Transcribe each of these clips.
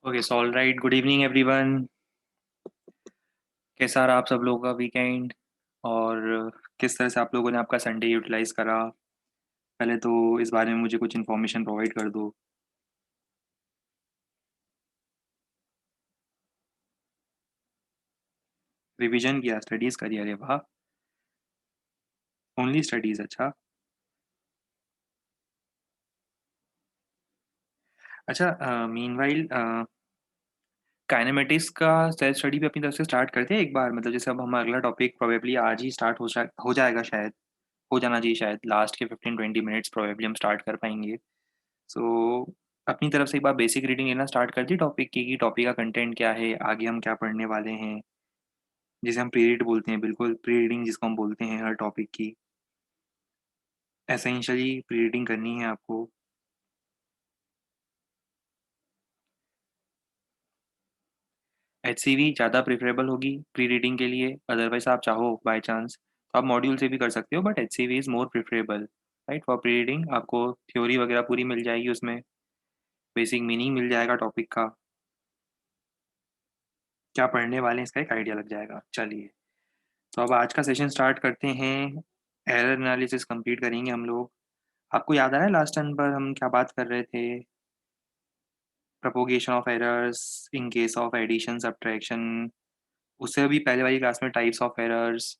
Okay so all right, good evening everyone. कैसा रहा आप सब लोगों का वीकेंड? और किस तरह से आप लोगों ने आपका संडे यूटिलाइज करा? पहले तो इस बारे में मुझे कुछ इन्फॉर्मेशन प्रोवाइड कर दो। रिवीजन किया, स्टडीज़ करी, अरे वाह। ओनली स्टडीज़, अच्छा। अच्छा, मीनवाइल काइनेमेटिक्स का सेल्फ स्टडी भी अपनी तरफ से स्टार्ट करते हैं एक बार, मतलब जैसे अब हमारा अगला टॉपिक प्रोबेबली आज ही स्टार्ट हो जाएगा शायद। हो जाना चाहिए शायद, लास्ट के 15-20 मिनट्स प्रोबेबली हम स्टार्ट कर पाएंगे। सो अपनी तरफ से एक बार बेसिक रीडिंग लेना स्टार्ट कर दी टॉपिक की, कि टॉपिक का कंटेंट क्या है, आगे हम क्या पढ़ने वाले हैं। जिसे हम प्री रीड बोलते हैं, बिल्कुल प्री रीडिंग जिसको हम बोलते हैं हर टॉपिक की। एसेंशियली प्री रीडिंग करनी है आपको। एचसीवी ज़्यादा प्रेफरेबल होगी प्री रीडिंग के लिए, अदरवाइज आप चाहो बाय चांस तो आप मॉड्यूल से भी कर सकते हो, but HCV is more preferable right for pre reading. आपको थ्योरी वगैरह पूरी मिल जाएगी उसमें, बेसिक मीनिंग मिल जाएगा टॉपिक का, क्या पढ़ने वाले हैं इसका एक आइडिया लग जाएगा। चलिए, तो अब आज का सेशन स्टार्ट करते हैं। एरर एनालिसिस कंप्लीट करेंगे हम लोग। आपको याद आ रहा है लास्ट टाइम पर हम क्या बात कर रहे थे? Propagation of errors in case of addition subtraction. उससे भी पहले वाली क्लास में टाइप्स ऑफ एरर्स,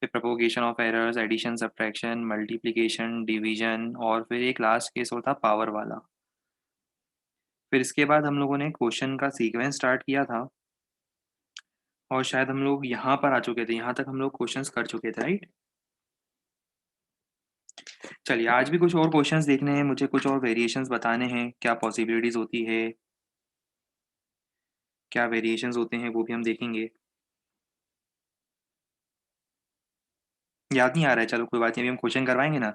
फिर propagation of errors, addition subtraction, multiplication, division, और फिर एक लास्ट केस और था पावर वाला। फिर इसके बाद हम लोगों ने क्वेश्चन का सीक्वेंस स्टार्ट किया था, और शायद हम लोग यहाँ पर आ चुके थे, यहाँ तक हम लोग क्वेश्चंस कर चुके थे राइट। चलिए, आज भी कुछ और क्वेश्चंस देखने हैं मुझे, कुछ और वेरिएशंस बताने हैं, क्या पॉसिबिलिटीज़ होती है, क्या वेरिएशंस होते हैं वो भी हम देखेंगे। याद नहीं आ रहा है, चलो कोई बात नहीं, अभी हम क्वेश्चन करवाएंगे ना,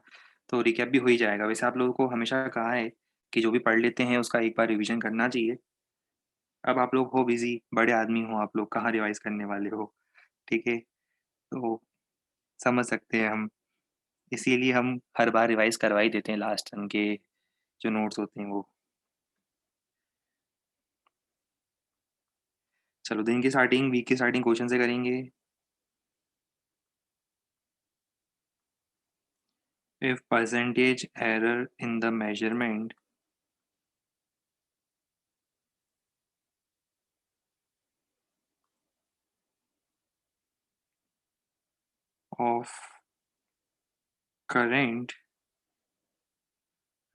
तो रिकैप भी हो ही जाएगा। वैसे आप लोगों को हमेशा कहा है कि जो भी पढ़ लेते हैं उसका एक बार रिवीजन करना चाहिए। अब आप लोग हो बिजी, बड़े आदमी हो आप लोग, कहाँ रिवाइज करने वाले हो? ठीक है, तो समझ सकते हैं हम, इसीलिए हम हर बार रिवाइज करवा ही देते हैं लास्ट टर्म के जो नोट्स होते हैं वो। चलो, दिन की स्टार्टिंग, वीक की स्टार्टिंग क्वेश्चन से करेंगे। If percentage error in the measurement of current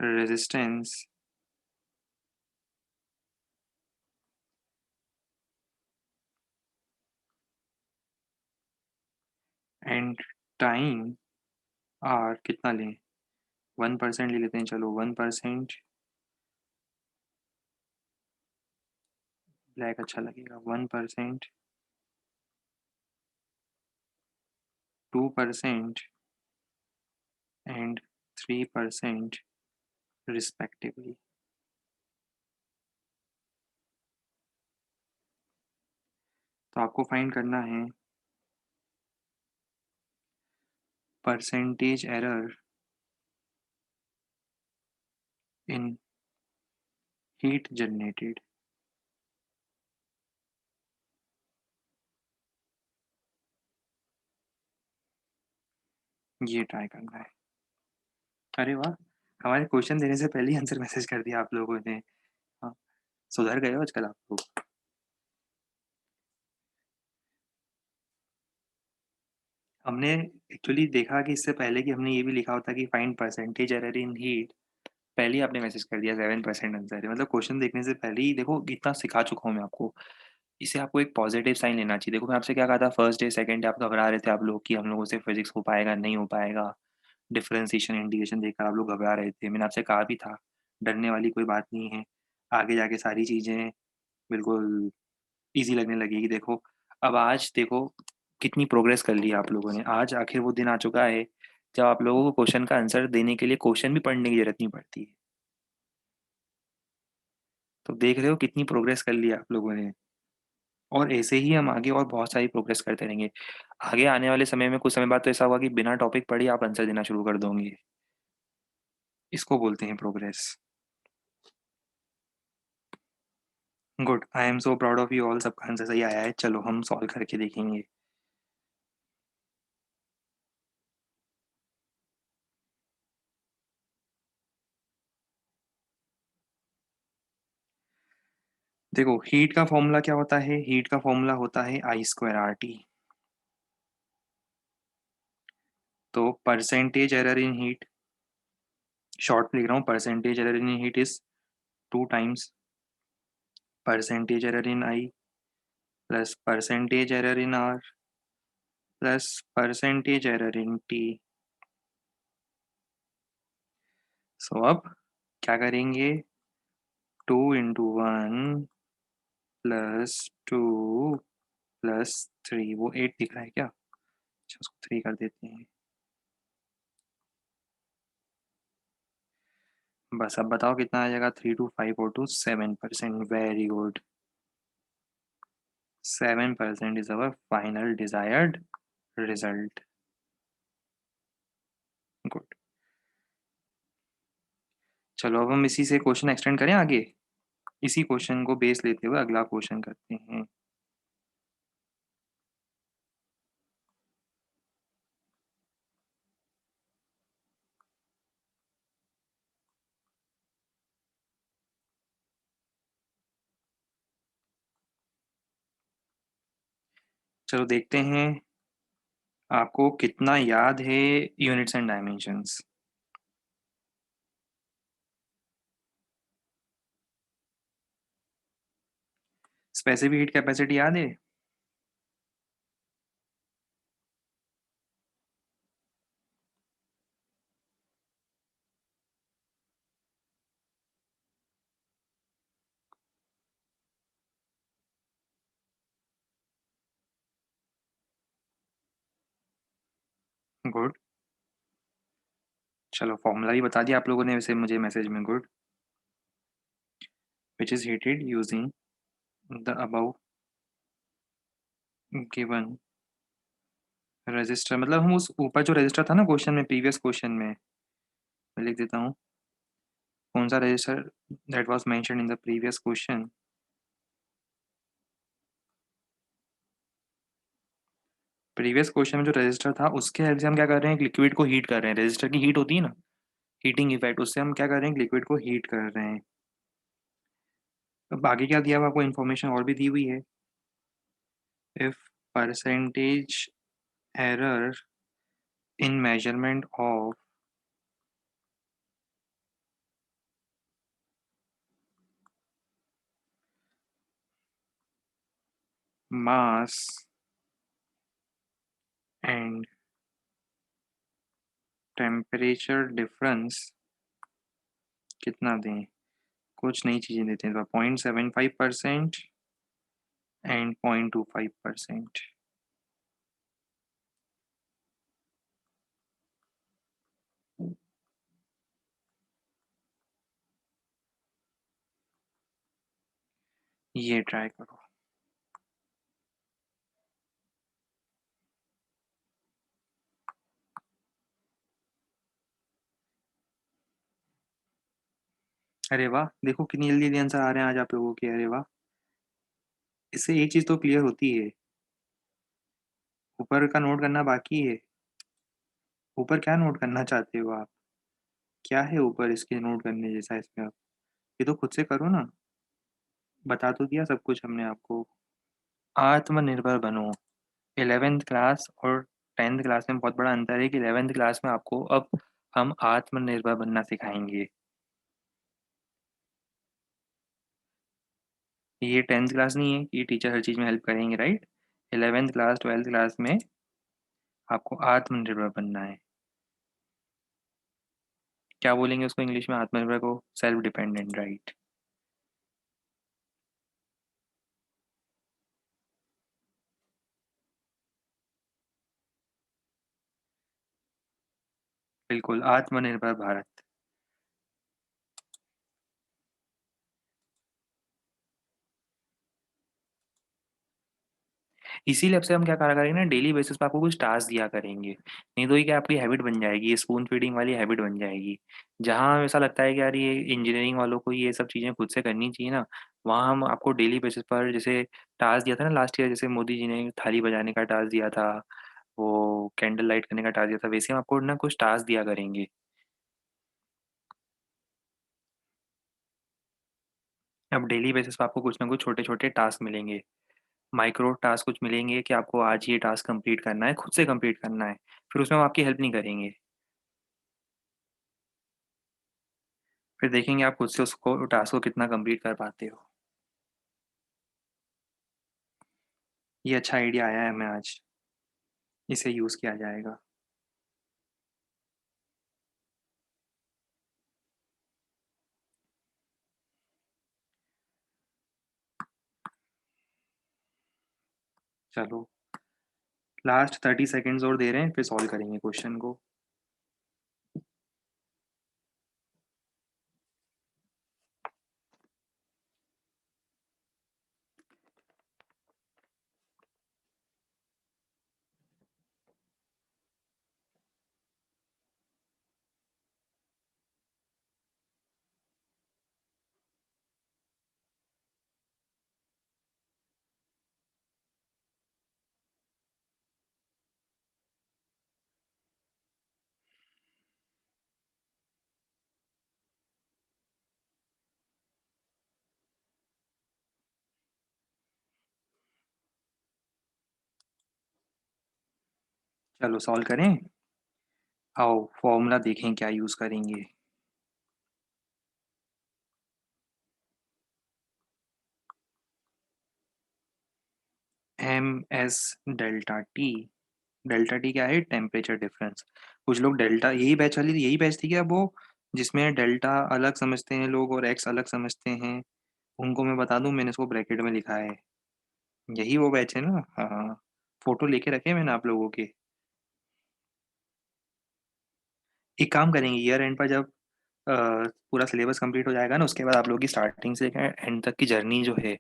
resistance and time are, कितना लें? 1% ले लेते हैं, चलो 1%। ब्लैक अच्छा लगेगा। 1%, 2% एंड 3% रिस्पेक्टिवली। तो आपको फाइंड करना है percentage error in heat generated. ये ट्राई करना है। अरे वाह, हमारे क्वेश्चन देने से पहले ही आंसर मैसेज कर दिया आप लोगों ने। हाँ, सुधर गए हो आजकल आप लोग। हमने एक्चुअली देखा कि इससे पहले कि हमने ये भी लिखा होता कि find percentage error in heat, पहले ही आपने मैसेज कर दिया 7% आंसर है। मतलब क्वेश्चन देखने से पहले ही देखो कितना सिखा चुका हूँ मैं आपको। इसे आपको एक पॉजिटिव साइन लेना चाहिए। देखो मैं आपसे क्या कहा था, फर्स्ट डे सेकंड डे आप घबरा रहे थे आप लोग कि हम लोगों से फिजिक्स हो पाएगा नहीं हो पाएगा। डिफरेंशिएशन इंटीग्रेशन देखकर आप लोग घबरा रहे थे, मैंने आपसे कहा भी था डरने वाली कोई बात नहीं है, आगे जाके सारी चीज़ें बिल्कुल ईजी लगने लगेगी। देखो, अब आज देखो कितनी प्रोग्रेस कर ली आप लोगों ने। आज आखिर वो दिन आ चुका है जब आप लोगों को क्वेश्चन का आंसर देने के लिए क्वेश्चन भी पढ़ने की जरूरत नहीं पड़ती है। तो देख रहे हो कितनी प्रोग्रेस कर ली आप लोगों ने, और ऐसे ही हम आगे और बहुत सारी प्रोग्रेस करते रहेंगे। आगे आने वाले समय में कुछ समय बाद तो ऐसा होगा कि बिना टॉपिक पढ़े आप आंसर देना शुरू कर दोगे। इसको बोलते हैं progress. Good, I am so proud of you all, सबका आंसर सही आया है। चलो हम सॉल्व करके देखेंगे। देखो हीट का फॉर्मूला क्या होता है, हीट का फॉर्मूला होता है आई स्क्वायर आर टी। तो percentage error in heat, short लिख रहा हूँ, percentage error in heat is 2 times percentage error in I plus percentage error in R plus percentage error in T. So अब क्या करेंगे, 2 × 1 +2 +3, वो 8 दिख रहा है क्या? अच्छा उसको 3 कर देते हैं। बस अब बताओ कितना आ जाएगा, 3 to 5 or 2 7%। Very good, 7% is our final desired result. Good. चलो अब हम इसी से क्वेश्चन एक्सटेंड करें आगे, इसी क्वेश्चन को बेस लेते हुए अगला क्वेश्चन करते हैं। चलो देखते हैं आपको कितना याद है units and dimensions. Specific heat capacity याद है? गुड। चलो फॉर्मूला भी बता दिया आप लोगों ने वैसे मुझे मैसेज में। Good. Which is heated using the above given register, मतलब हम उस ऊपर जो रजिस्टर था ना क्वेश्चन में, प्रीवियस क्वेश्चन में, मैं लिख देता हूँ कौन सा register that was mentioned in the previous question. Previous question में जो रजिस्टर था उसके हेल्प से हम क्या कर रहे हैं, लिक्विड को हीट कर रहे हैं। रजिस्टर की हीट होती है ना, हीटिंग इफेक्ट, उससे हम क्या कर रहे हैं, लिक्विड को हीट कर रहे हैं। अब आगे क्या दिया हुआ आपको इन्फॉर्मेशन और भी दी हुई है, if percentage error in measurement of mass and temperature difference, कितना दें, कुछ नई चीज़ें देते हैं, 0.75% एंड 0.25%। ये ट्राई करो। अरे वाह, देखो कितनी जल्दी जल्दी आंसर आ रहे हैं आज आप लोगों के, अरे वाह। इससे एक चीज़ तो क्लियर होती है, ऊपर का नोट करना बाकी है। ऊपर क्या नोट करना चाहते हो आप, क्या है ऊपर इसके नोट करने जैसा इसमें? आप ये तो खुद से करो ना, बता तो दिया सब कुछ हमने आपको। आत्मनिर्भर बनो। 11th क्लास और 10th क्लास में बहुत बड़ा अंतर है कि 11th क्लास में आपको अब हम आत्मनिर्भर बनना सिखाएंगे। ये 10th क्लास नहीं है कि टीचर हर चीज़ में हेल्प करेंगे, right? 11th class 12th class में आपको आत्मनिर्भर बनना है। क्या बोलेंगे उसको इंग्लिश में, आत्मनिर्भर को? Self dependent, right. बिल्कुल, आत्मनिर्भर भारत। इसीलिए अब से हम क्या करा करेंगे ना, डेली बेसिस पे आपको कुछ टास्क दिया करेंगे। नहीं तो ये क्या आपकी हैबिट बन जाएगी, ये स्पून फीडिंग वाली हैबिट बन जाएगी। जहाँ ऐसा लगता है कि यार ये इंजीनियरिंग वालों को ये सब चीज़ें खुद से करनी चाहिए ना, वहाँ हम आपको डेली बेसिस पर जैसे टास्क दिया था ना लास्ट ईयर, जैसे मोदी जी ने थाली बजाने का टास्क दिया था, वो कैंडल लाइट करने का टास्क दिया था, वैसे हम आपको ना कुछ टास्क दिया करेंगे। अब डेली बेसिस पे आपको कुछ ना कुछ छोटे-छोटे टास्क मिलेंगे। माइक्रो टास्क कुछ मिलेंगे कि आपको आज ये टास्क कंप्लीट करना है, खुद से कंप्लीट करना है। फिर उसमें हम आपकी हेल्प नहीं करेंगे। फिर देखेंगे आप खुद से उसको टास्क को कितना कंप्लीट कर पाते हो। ये अच्छा आइडिया आया है हमें आज, इसे यूज़ किया जाएगा। चलो, लास्ट 30 सेकंड्स और दे रहे हैं, फिर सॉल्व करेंगे क्वेश्चन को। चलो सॉल्व करें? आओ फॉर्मूला देखें क्या यूज़ करेंगे। MS delta T. Delta T क्या है? Temperature difference. कुछ लोग डेल्टा, यही बैच थी क्या वो, जिसमें डेल्टा अलग समझते हैं लोग और एक्स अलग समझते हैं? उनको मैं बता दूं, मैंने इसको ब्रैकेट में लिखा है। यही वो बैच है ना? हाँ, फोटो लेके रखे हैं मैंने आप लोगों के। एक काम करेंगे, ईयर एंड पर जब अ, पूरा सिलेबस कंप्लीट हो जाएगा ना, उसके बाद आप लोगों की स्टार्टिंग से एंड तक की जर्नी जो है,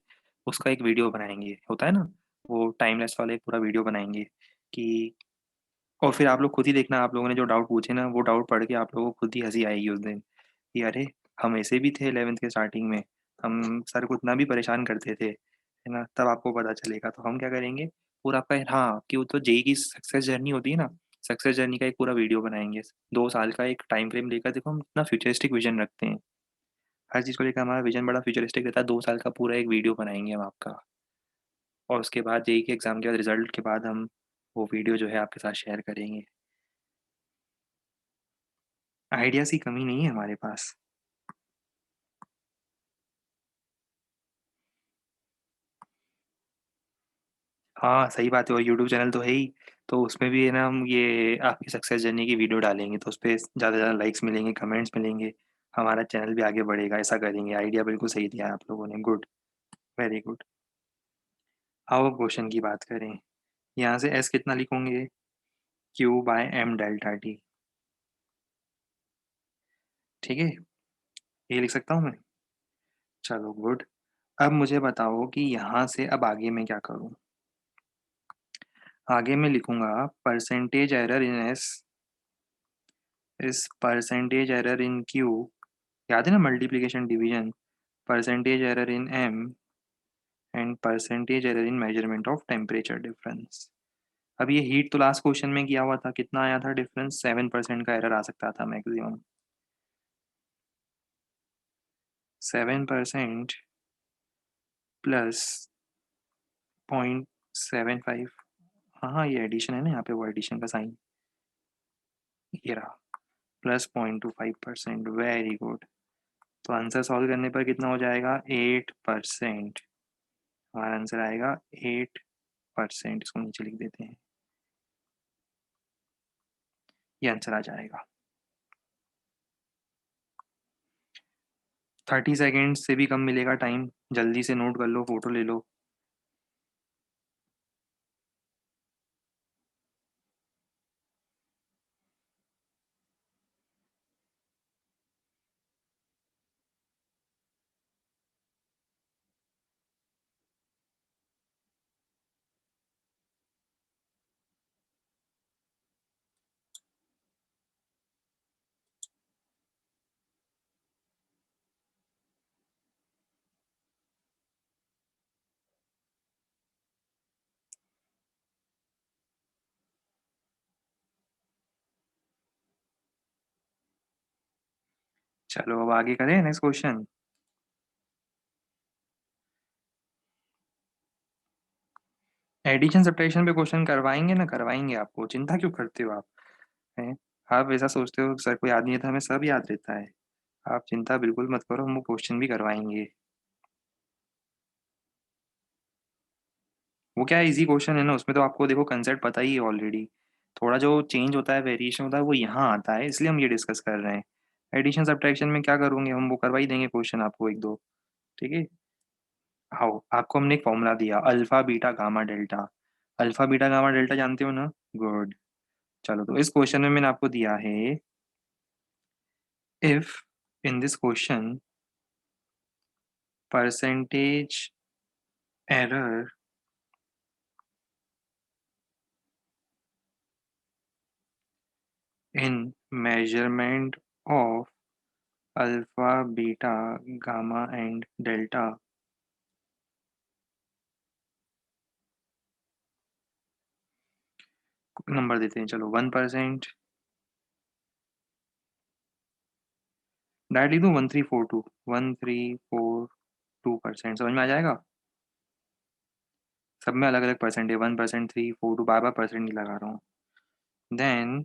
उसका एक वीडियो बनाएंगे, होता है ना, वो टाइमलेस वाला एक पूरा वीडियो बनाएंगे कि, और फिर आप लोग खुद ही देखना, आप लोगों ने जो डाउट पूछे ना, वो डाउट पढ़ के आप लोगों को खुद ही हंसी आएगी उस दिन कि अरे, हम ऐसे भी थे 11th के स्टार्टिंग में, हम सर को इतना भी परेशान करते थे, है ना? तब आपको पता चलेगा। तो हम क्या करेंगे, पूरा आपका, हाँ, कि वो तो जेई की सक्सेस जर्नी होती है ना, सक्सेस जर्नी का एक पूरा वीडियो बनाएंगे। 2 साल का एक टाइम फ्रेम लेकर, देखो हम इतना फ्यूचरिस्टिक विजन रखते हैं, हर चीज़ को लेकर हमारा विजन बड़ा फ्यूचरिस्टिक रहता है। 2 साल का पूरा एक वीडियो बनाएंगे हम आपका, और उसके बाद जेई के एग्ज़ाम के बाद, रिजल्ट के बाद हम वो वीडियो जो है आपके साथ शेयर करेंगे। आइडियाज़ की कमी नहीं है हमारे पास। हाँ, सही बात है, और यूट्यूब चैनल तो है ही, तो उसमें भी है ना, हम ये आपकी सक्सेस जर्नी की वीडियो डालेंगे, तो उसपे ज़्यादा से ज़्यादा लाइक्स मिलेंगे, कमेंट्स मिलेंगे, हमारा चैनल भी आगे बढ़ेगा, ऐसा करेंगे। आइडिया बिल्कुल सही दिया है आप लोगों ने, गुड, वेरी गुड। आओ अब क्वेश्चन की बात करें। यहाँ से एस कितना लिखोगे? Q by M delta T, ठीक है? ये लिख सकता हूँ मैं? चलो गुड। अब मुझे बताओ कि यहाँ से अब आगे मैं क्या करूँ? आगे मैं लिखूँगा percentage error in S is percentage error in Q, याद है ना multiplication division, percentage error in M and percentage error in measurement of temperature difference. अब ये हीट तो लास्ट क्वेश्चन में किया हुआ था, कितना आया था डिफरेंस? 7% का एरर आ सकता था मैक्सिमम। 7% प्लस 0.75। हाँ हाँ, ये एडिशन है ना, यहाँ पे वो एडिशन का साइन, ये रहा, प्लस 0.25%। Very good. तो आंसर सॉल्व करने पर कितना हो जाएगा? 8%। हमारा आंसर आएगा 8%। इसको नीचे लिख देते हैं, ये आंसर आ जाएगा। 30 सेकेंड से भी कम मिलेगा टाइम, जल्दी से नोट कर लो, फोटो ले लो। चलो अब आगे करें नेक्स्ट क्वेश्चन। एडिशन सब्ट्रैक्शन पे क्वेश्चन करवाएंगे ना, करवाएंगे आपको, चिंता क्यों करते हो आप? हैं? आप ऐसा सोचते हो सर कोई याद नहीं है तो हमें सब याद रहता है। आप चिंता बिल्कुल मत करो, हम वो क्वेश्चन भी करवाएंगे। वो क्या है, इजी क्वेश्चन है ना, उसमें तो आपको देखो कंसेप्ट पता ही है ऑलरेडी। थोड़ा जो चेंज होता है, वेरिएशन होता है, वो यहाँ आता है, इसलिए हम ये डिस्कस कर रहे हैं। एडिशन सब्ट्रैक्शन में क्या करोगे, हम वो करवा ही देंगे क्वेश्चन आपको एक दो। ठीक है। आओ, आपको हमने एक फॉर्मूला दिया, alpha beta gamma delta. Alpha beta gamma delta जानते हो ना? गुड। चलो, तो इस क्वेश्चन में मैंने आपको दिया है, if in this question percentage error in measurement of alpha beta gamma and delta number देते हैं, चलो 1%। डायरेक्ट लिख दूँ 1342, 1342%, समझ में आ जाएगा? सब में अलग अलग परसेंट है, 1%, 342, बार बार परसेंट नहीं लगा रहा हूँ। Then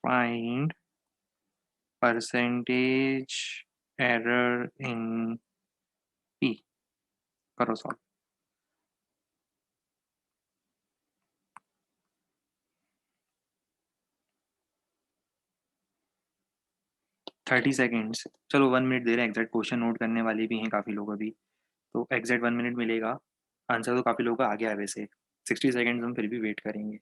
find percentage error in P. करो सॉल्व। 30 सेकेंड्स, चलो 1 मिनट दे रहे हैं, एग्जैक्ट क्वेश्चन नोट करने वाले भी हैं काफ़ी लोग अभी, तो एग्जैक्ट 1 मिनट मिलेगा। आंसर तो काफ़ी लोगों का आ गया है वैसे। 60 सेकेंड्स हम फिर भी वेट करेंगे।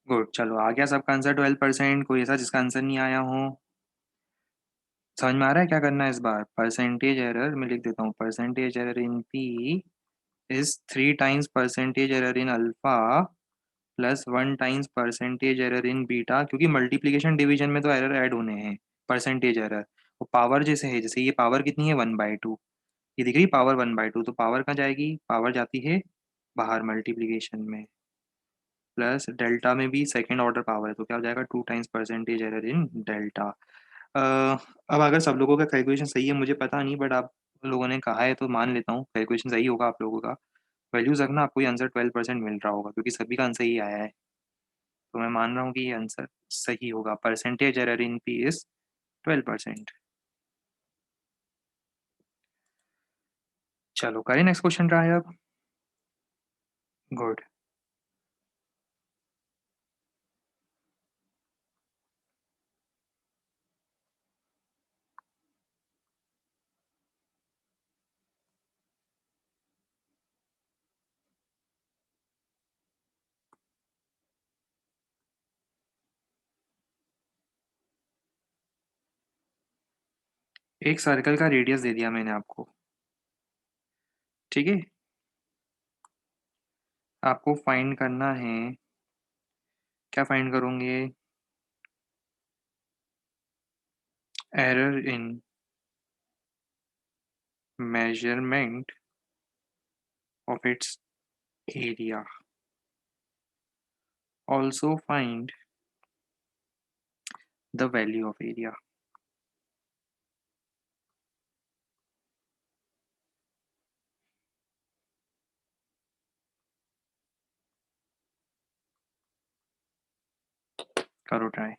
गुड, चलो आ गया सबका आंसर 12%। कोई ऐसा जिसका आंसर नहीं आया हो? समझ में आ रहा है क्या करना है इस बार? परसेंटेज एरर मैं लिख देता हूँ, percentage error in P is 3 times percentage error in alpha plus 1 times percentage error in beta, क्योंकि मल्टीप्लीकेशन डिवीजन में तो एरर ऐड होने हैं। परसेंटेज एरर और पावर जैसे है, जैसे ये पावर कितनी है 1/2, ये दिख रही पावर 1/2, तो पावर कहाँ जाएगी, पावर जाती है बाहर मल्टीप्लीकेशन में। प्लस डेल्टा में भी सेकेंड ऑर्डर पावर है, तो क्या हो जाएगा 2 टाइम्स परसेंटेज एरर इन डेल्टा। अब अगर सब लोगों का कैलकुलेशन सही है मुझे पता नहीं, बट आप लोगों ने कहा है तो मान लेता हूँ कैलकुलेशन सही होगा आप लोगों का। वैल्यूज रखना, आपको ये आंसर 12% मिल रहा होगा क्योंकि सभी का आंसर ही आया है। तो मैं मान रहा हूँ कि ये आंसर सही होगा, percentage error in P is 12%। चलो करें नेक्स्ट क्वेश्चन ट्राई अब। गुड। एक सर्कल का रेडियस दे दिया मैंने आपको। ठीक है। आपको फाइंड करना है, क्या फाइंड करोगे? Error in measurement of its area. Also find the value of area. करो ट्राई।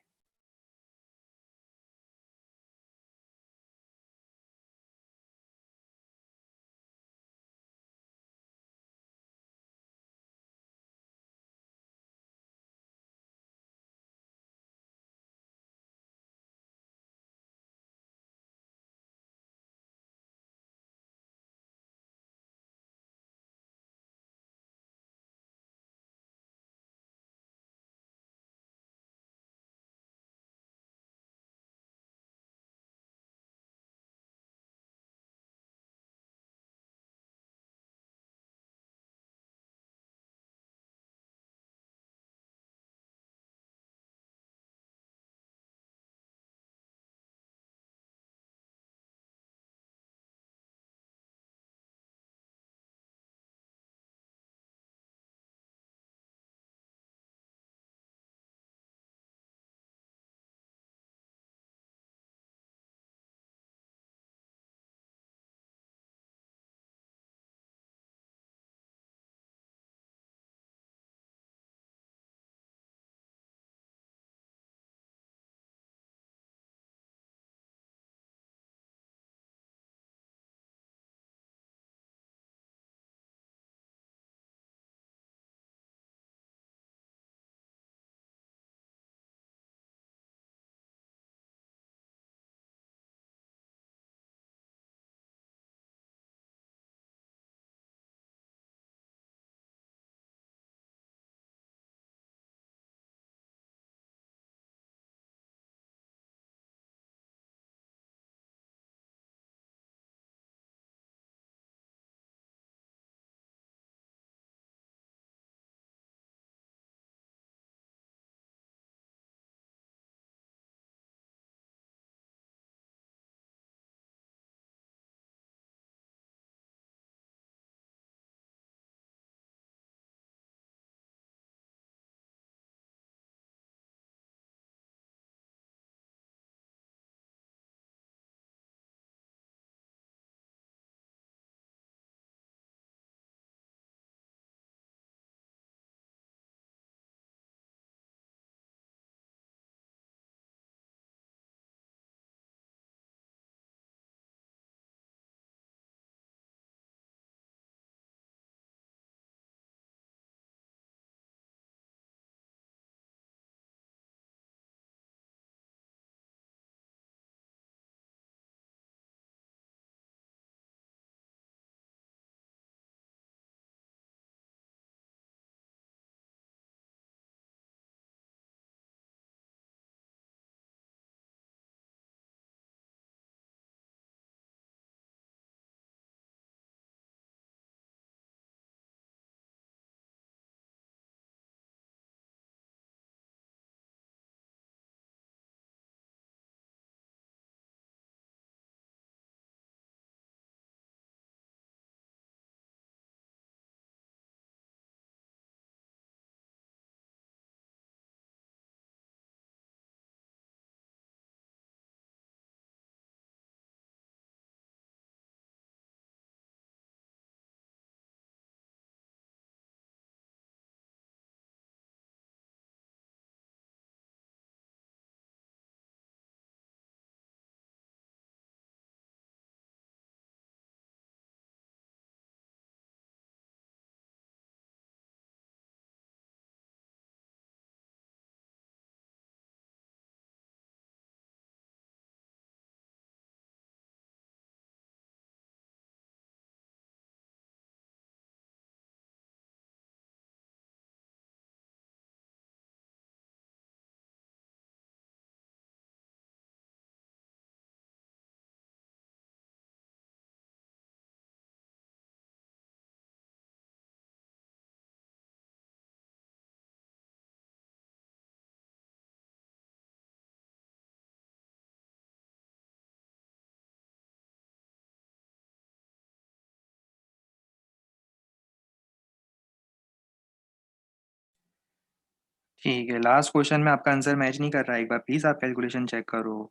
ठीक है, लास्ट क्वेश्चन में आपका आंसर मैच नहीं कर रहा है, एक बार प्लीज़ आप कैलकुलेशन चेक करो।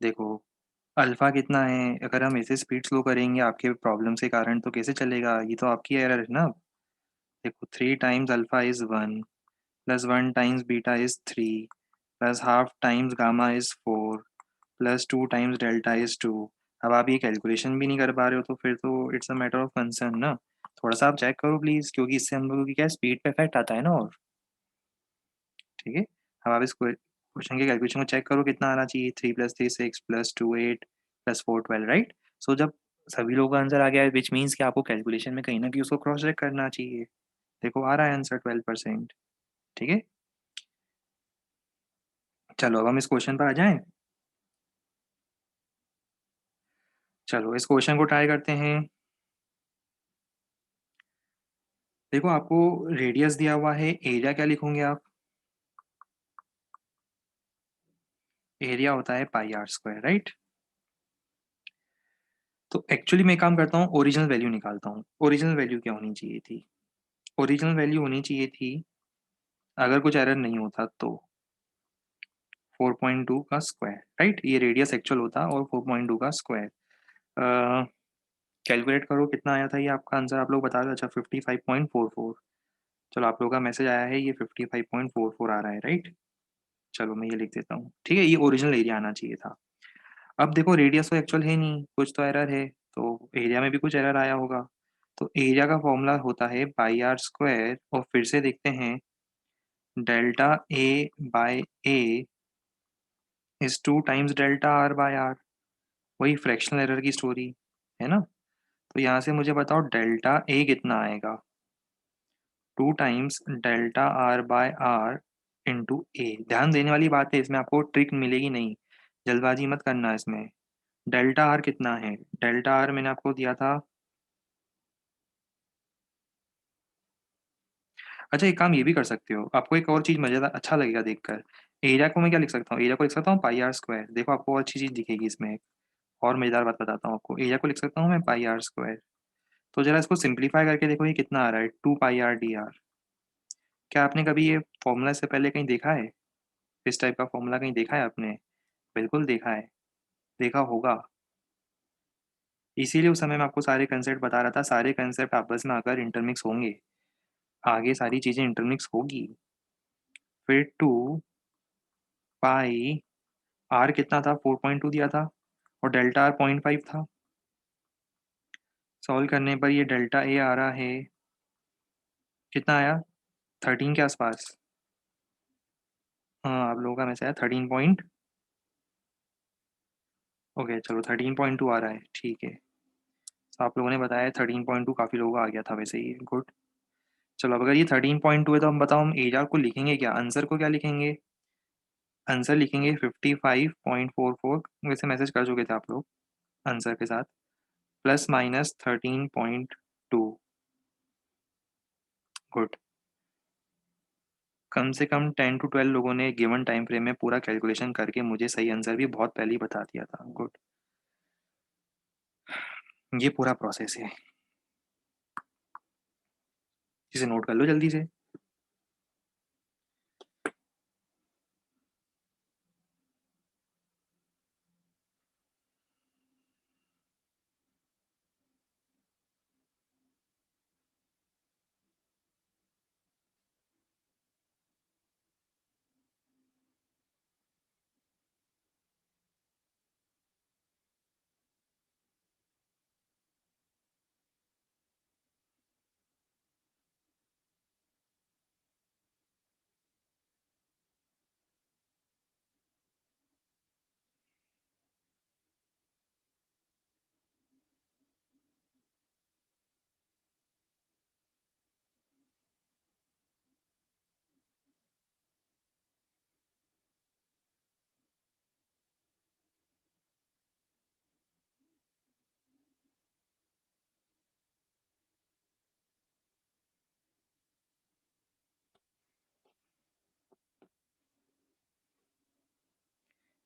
देखो, अल्फ़ा कितना है? अगर हम ऐसे स्पीड स्लो करेंगे आपके प्रॉब्लम्स के कारण तो कैसे चलेगा? ये तो आपकी एरर है ना। देखो 3 times alpha is 1 plus 1 times beta is 3 plus half times gamma is 4 plus 2 times delta is 2। अब आप ये कैलकुलेशन भी नहीं कर पा रहे हो तो फिर तो it's a matter of concern ना। थोड़ा-सा आप चेक करो प्लीज़, क्योंकि इससे हम लोगों की क्या है, स्पीड पे इफ़ेक्ट आता है ना और। ठीक है? अब आप इस क्वेश्चन के कैलकुलेशन को चेक करो कितना आना चाहिए, 3 + 3 6 + 2 8 + 4 12, राइट? सो जब सभी लोगों का आंसर आ गया है व्हिच मीन्स कि आपको कैलकुलेशन में कहीं न कहीं उसको क्रॉस चेक करना चाहिए। देखो आ रहा है आंसर 12%। ठीक है? चलो अब हम इस क्वेश्चन पे आ जाएँ? चलो इस क्वेश्चन को ट्राई करते हैं। देखो आपको रेडियस दिया हुआ है, एरिया क्या लिखोगे आप? एरिया होता है पाई आर स्क्वायर, राइट? तो एक्चुअली मैं एक काम करता हूँ, ओरिजिनल वैल्यू निकालता हूँ। ओरिजिनल वैल्यू क्या होनी चाहिए थी? ओरिजिनल वैल्यू होनी चाहिए थी, अगर कुछ एरर नहीं होता तो 4.2 का स्क्वायर, राइट? ये रेडियस एक्चुअल होता और 4.2 का स्क्वायर। कैलकुलेट करो कितना आया था ये आपका आंसर, आप लोग बता दो। अच्छा 55.44। चलो आप लोगों का मैसेज आया है, ये 55.44 आ रहा है, राइट? चलो मैं ये लिख देता हूँ। ठीक है, ये ओरिजिनल एरिया आना चाहिए था। अब देखो रेडियस तो एक्चुअल है नहीं, कुछ तो एरर है, तो एरिया में भी कुछ एरर आया होगा। तो एरिया का फॉर्मूला होता है पाई आर स्क्वायर, और फिर से देखते हैं, delta A by A is 2 times delta R by R. वही फ्रैक्शनल एरर की स्टोरी है ना। तो यहाँ से मुझे बताओ डेल्टा ए कितना आएगा? 2 times delta R by R into A. ध्यान देने वाली बात है, इसमें आपको ट्रिक मिलेगी नहीं, जल्दबाजी मत करना इसमें। डेल्टा आर कितना है? डेल्टा आर मैंने आपको दिया था। अच्छा एक काम ये भी कर सकते हो, आपको एक और चीज़ मज़ेदार अच्छा लगेगा देखकर। एरिया को मैं क्या लिख सकता हूँ? एरिया को लिख सकता हूँ पाई आर स्क्वायर। देखो आपको और अच्छी चीज़ दिखेगी इसमें, एक और मज़ेदार बात बताता हूँ आपको। एरिया को लिख सकता हूँ मैं पाई आर स्क्वायर। तो ज़रा इसको सिम्प्लीफाई करके देखो ये कितना आ रहा है, 2 पाई आर डी आर। क्या आपने कभी ये फ़ॉर्मूला इससे पहले कहीं देखा है? इस टाइप का फ़ॉर्मूला कहीं देखा है आपने? बिल्कुल देखा है, देखा होगा। इसीलिए उस समय मैं आपको सारे कांसेप्ट बता रहा था, सारे कांसेप्ट आपस में आकर इंटरमिक्स होंगे। आगे सारी चीज़ें इंटरमिक्स होगी। फिर 2 पाई आर कितना था? 4.2 दिया था, और डेल्टा आर 0.5 था। सॉल्व करने पर ये डेल्टा ए आ रहा है, कितना आया? 13 के आसपास। हाँ, आप लोगों का मैसेज आया 13 पॉइंट। ओके चलो 13.2 आ रहा है, ठीक है। तो आप लोगों ने बताया 13.2 काफ़ी लोगों का आ गया था वैसे ही, गुड। चलो अब अगर ये 13.2 है तो हम बताओ हम एरिया को लिखेंगे क्या? आंसर को क्या लिखेंगे? आंसर लिखेंगे 55.44। वैसे मैसेज कर चुके थे आप लोग आंसर के साथ, प्लस माइनस 13.2। गुड। कम से कम 10 टू 12 लोगों ने गिवन टाइम फ्रेम में पूरा कैलकुलेशन करके मुझे सही आंसर भी बहुत पहले ही बता दिया था, गुड। ये पूरा प्रोसेस है, इसे नोट कर लो जल्दी से।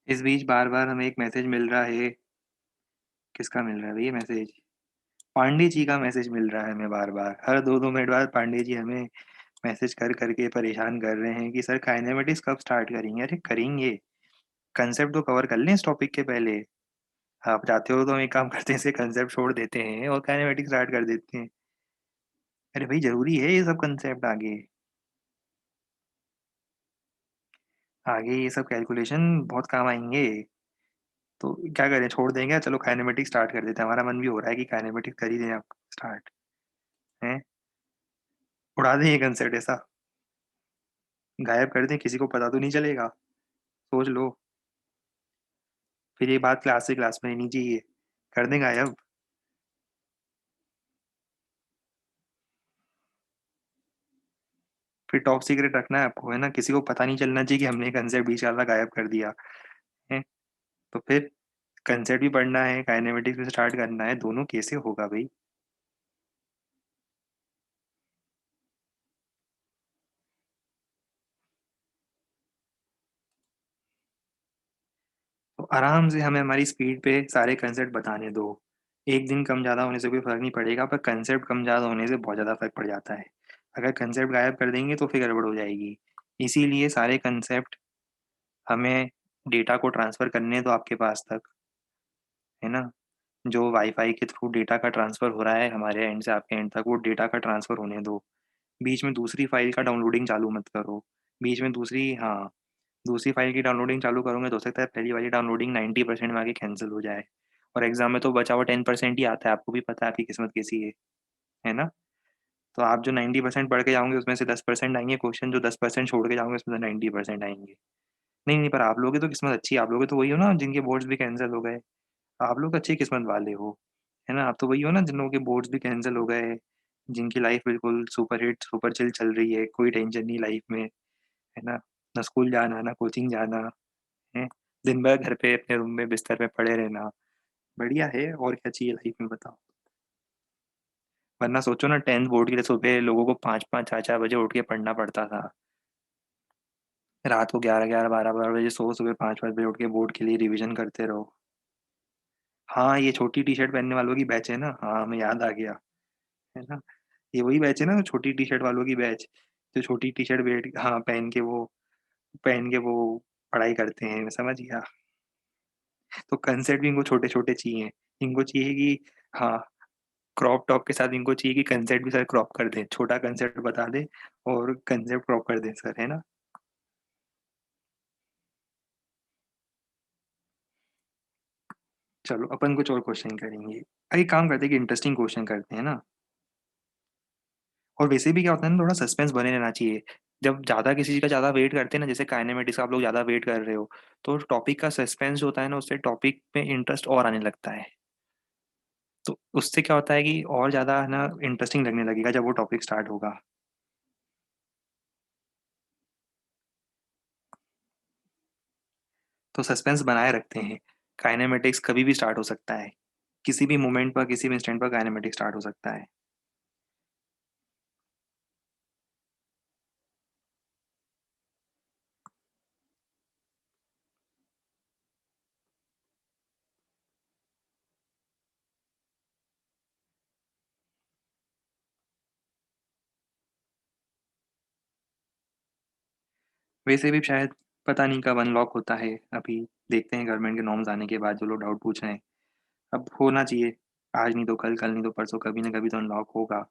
इस बीच बार बार हमें एक मैसेज मिल रहा है। किसका मिल रहा है भैया मैसेज? पांडे जी का मैसेज मिल रहा है हमें बार बार, हर 2-2 मिनट बाद पांडे जी हमें मैसेज कर करके परेशान कर रहे हैं कि सर काइनेमेटिक्स कब स्टार्ट करेंगे? अरे करेंगे, कंसेप्ट तो कवर कर लें इस टॉपिक के पहले। आप चाहते हो तो हम एक काम करते हैं, इसे कंसेप्ट छोड़ देते हैं और काइनेमेटिक्स स्टार्ट कर देते हैं। अरे भाई ज़रूरी है ये सब कंसेप्ट आगे। आगे ये सब कैलकुलेशन बहुत काम आएँगे। तो क्या करें, छोड़ दें क्या? चलो काइनेमेटिक्स स्टार्ट कर देते हैं। हमारा मन भी हो रहा है कि काइनेमेटिक्स कर ही दें अब स्टार्ट, हैं? उड़ा दें ये कंसेप्ट ऐसा, गायब कर दें, किसी को पता तो नहीं चलेगा। सोच लो, फिर ये बात क्लास से क्लास में रहनी चाहिए। कर दें गायब। फिर टॉप सीक्रेट रखना है आपको, है ना? किसी को पता नहीं चलना चाहिए कि हमने ये कंसेप्ट बीच वाला गायब कर दिया, हैं? तो फिर कंसेप्ट भी पढ़ना है, काइनेमेटिक्स भी स्टार्ट करना है, दोनों कैसे होगा भई? तो आराम से हमें हमारी स्पीड पे सारे कंसेप्ट बताने दो। 1 दिन कम ज़्यादा होने से कोई फ़र्क नहीं पड़ेगा, पर कंसेप्ट कम ज़्यादा होने से बहुत ज़्यादा फ़र्क पड़ जाता है। अगर कंसेप्ट गायब कर देंगे तो फिर गड़बड़ हो जाएगी। इसीलिए सारे कंसेप्ट हमें डेटा को ट्रांसफ़र करने दो आपके पास तक, है ना? जो वाई-फाई के थ्रू डेटा का ट्रांसफ़र हो रहा है हमारे एंड से आपके एंड तक, वो डेटा का ट्रांसफ़र होने दो। बीच में दूसरी फ़ाइल का डाउनलोडिंग चालू मत करो। बीच में दूसरी हाँ, दूसरी फ़ाइल की डाउनलोडिंग चालू करोगे तो हो सकता है पहली वाली डाउनलोडिंग 90% में आके कैंसल हो जाए और एग्ज़ाम में तो बचा हुआ 10% ही आता है, आपको भी पता है आपकी किस्मत कैसी है ना? तो आप जो 90% पढ़ के जाओगे उसमें से 10% आएँगे क्वेश्चन, जो 10% छोड़ के जाओगे उसमें से 90% आएँगे। नहीं, नहीं पर आप लोगों की तो किस्मत अच्छी है, आप लोग तो वही हो ना जिनके बोर्ड्स भी कैंसल हो गए। आप लोग अच्छी किस्मत वाले हो, है ना? आप तो वही हो ना जिन लोगों के बोर्ड्स भी कैंसल हो गए, जिनकी लाइफ़ बिल्कुल सुपर हिट, सुपर चिल चल रही है, कोई टेंशन नहीं लाइफ़ में, है ना? ना स्कूल जाना, ना कोचिंग जाना, हैं? दिन भर घर पे अपने रूम में बिस्तर पे पड़े रहना, बढ़िया है और क्या चाहिए लाइफ़ में बताओ? वरना सोचो ना 10th बोर्ड के लिए सुबह लोगों को 5-5 4-4 बजे उठ के पढ़ना पड़ता था। रात को 11-11 12-12 बजे सो, सुबह 5-5 बजे उठ के बोर्ड के लिए रिवीजन करते रहो। हाँ, ये छोटी टी-शर्ट पहनने वालों की बैच है ना? हाँ, हमें याद आ गया, है ना? ये वही बैच है ना, छोटी टी-शर्ट वालों की बैच, जो छोटी टी-शर्ट हाँ, पहन के वो पढ़ाई करते हैं, मैं समझ गया। तो कंसेप्ट भी इनको छोटे-छोटे चाहिए। इनको चाहिए कि हाँ, क्रॉप टॉप के साथ इनको चाहिए कि कंसेप्ट भी सर क्रॉप कर दें, छोटा कंसेप्ट बता दें और कंसेप्ट क्रॉप कर दें सर, है ना? चलो अपन कुछ और क्वेश्चन करेंगे। एक काम करते हैं कि इंटरेस्टिंग क्वेश्चन करते हैं ना? और वैसे भी क्या होता है ना, थोड़ा सस्पेंस बने रहना चाहिए। जब ज़्यादा किसी चीज़ का ज़्यादा वेट करते हैं ना, जैसे काइनेमैटिक्स का आप लोग ज़्यादा वेट कर रहे हो, तो टॉपिक का सस्पेंस जो होता है ना, उससे टॉपिक में इंटरेस्ट और आने लगता है। तो उससे क्या होता है कि और ज़्यादा है ना इंटरेस्टिंग लगने लगेगा जब वो टॉपिक स्टार्ट होगा। तो सस्पेंस बनाए रखते हैं। काइनेमैटिक्स कभी भी स्टार्ट हो सकता है। किसी भी मोमेंट पर, किसी भी इंस्टेंट पर काइनेमैटिक्स स्टार्ट हो सकता है। वैसे भी शायद पता नहीं कब अनलॉक होता है, अभी देखते हैं गवर्नमेंट के नॉर्म्स आने के बाद जो लोग डाउट पूछ रहे हैं। अब होना चाहिए, आज नहीं तो कल, कल नहीं तो परसों, कभी ना कभी तो अनलॉक होगा।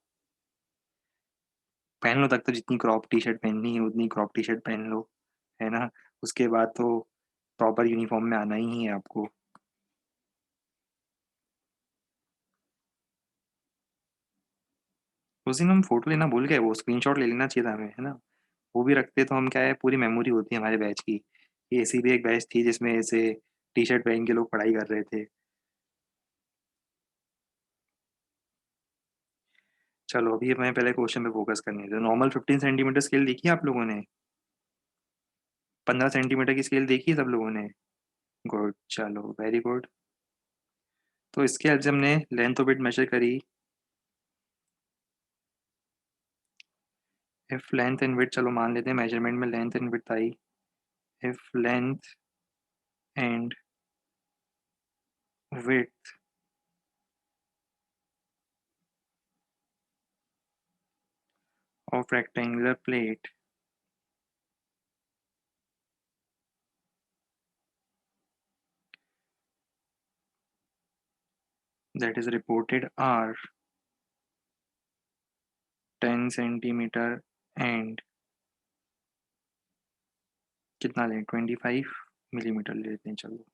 पहन लो तब तक जितनी क्रॉप टी-शर्ट पहननी है उतनी क्रॉप टी-शर्ट पहन लो, है ना? उसके बाद तो प्रॉपर यूनिफ़ॉर्म में आना ही है आपको। उस दिन हम फ़ोटो लेना भूल गए, वो स्क्रीनशॉट ले लेना चाहिए था हमें, है ना? वो भी रखते तो हम क्या है पूरी मेमोरी होती हमारे बैच की। कि ऐसी भी एक बैच थी जिसमें ऐसे टी-शर्ट पहन के लोग पढ़ाई कर रहे थे। चलो अभी हमें पहले क्वेश्चन पे फ़ोकस करने दो। नॉर्मल 15 सेंटीमीटर स्केल देखी है आप लोगों ने? 15 सेंटीमीटर की स्केल देखी है सब लोगों ने? गुड, चलो वेरी गुड। तो इसके हेल्प से हमने लेंथ ऑफ इट मेज़र करी। इफ लेंथ एंड विड्थ चलो मान लेते हैं मेज़रमेंट में length and width I. If length and width of rectangular plate that is reported are 10 centimetre and कितना लें 25 मिलीमीटर ले लेते हैं, चलो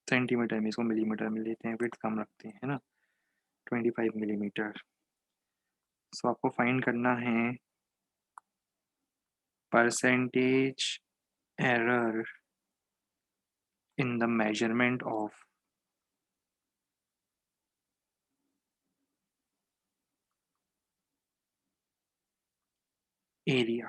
सेंटीमीटर में, इसको मिलीमीटर में लेते हैं, विड्थ कम रखते हैं, है ना, 25 मिलीमीटर। सो आपको फाइंड करना है percentage error in the measurement of area.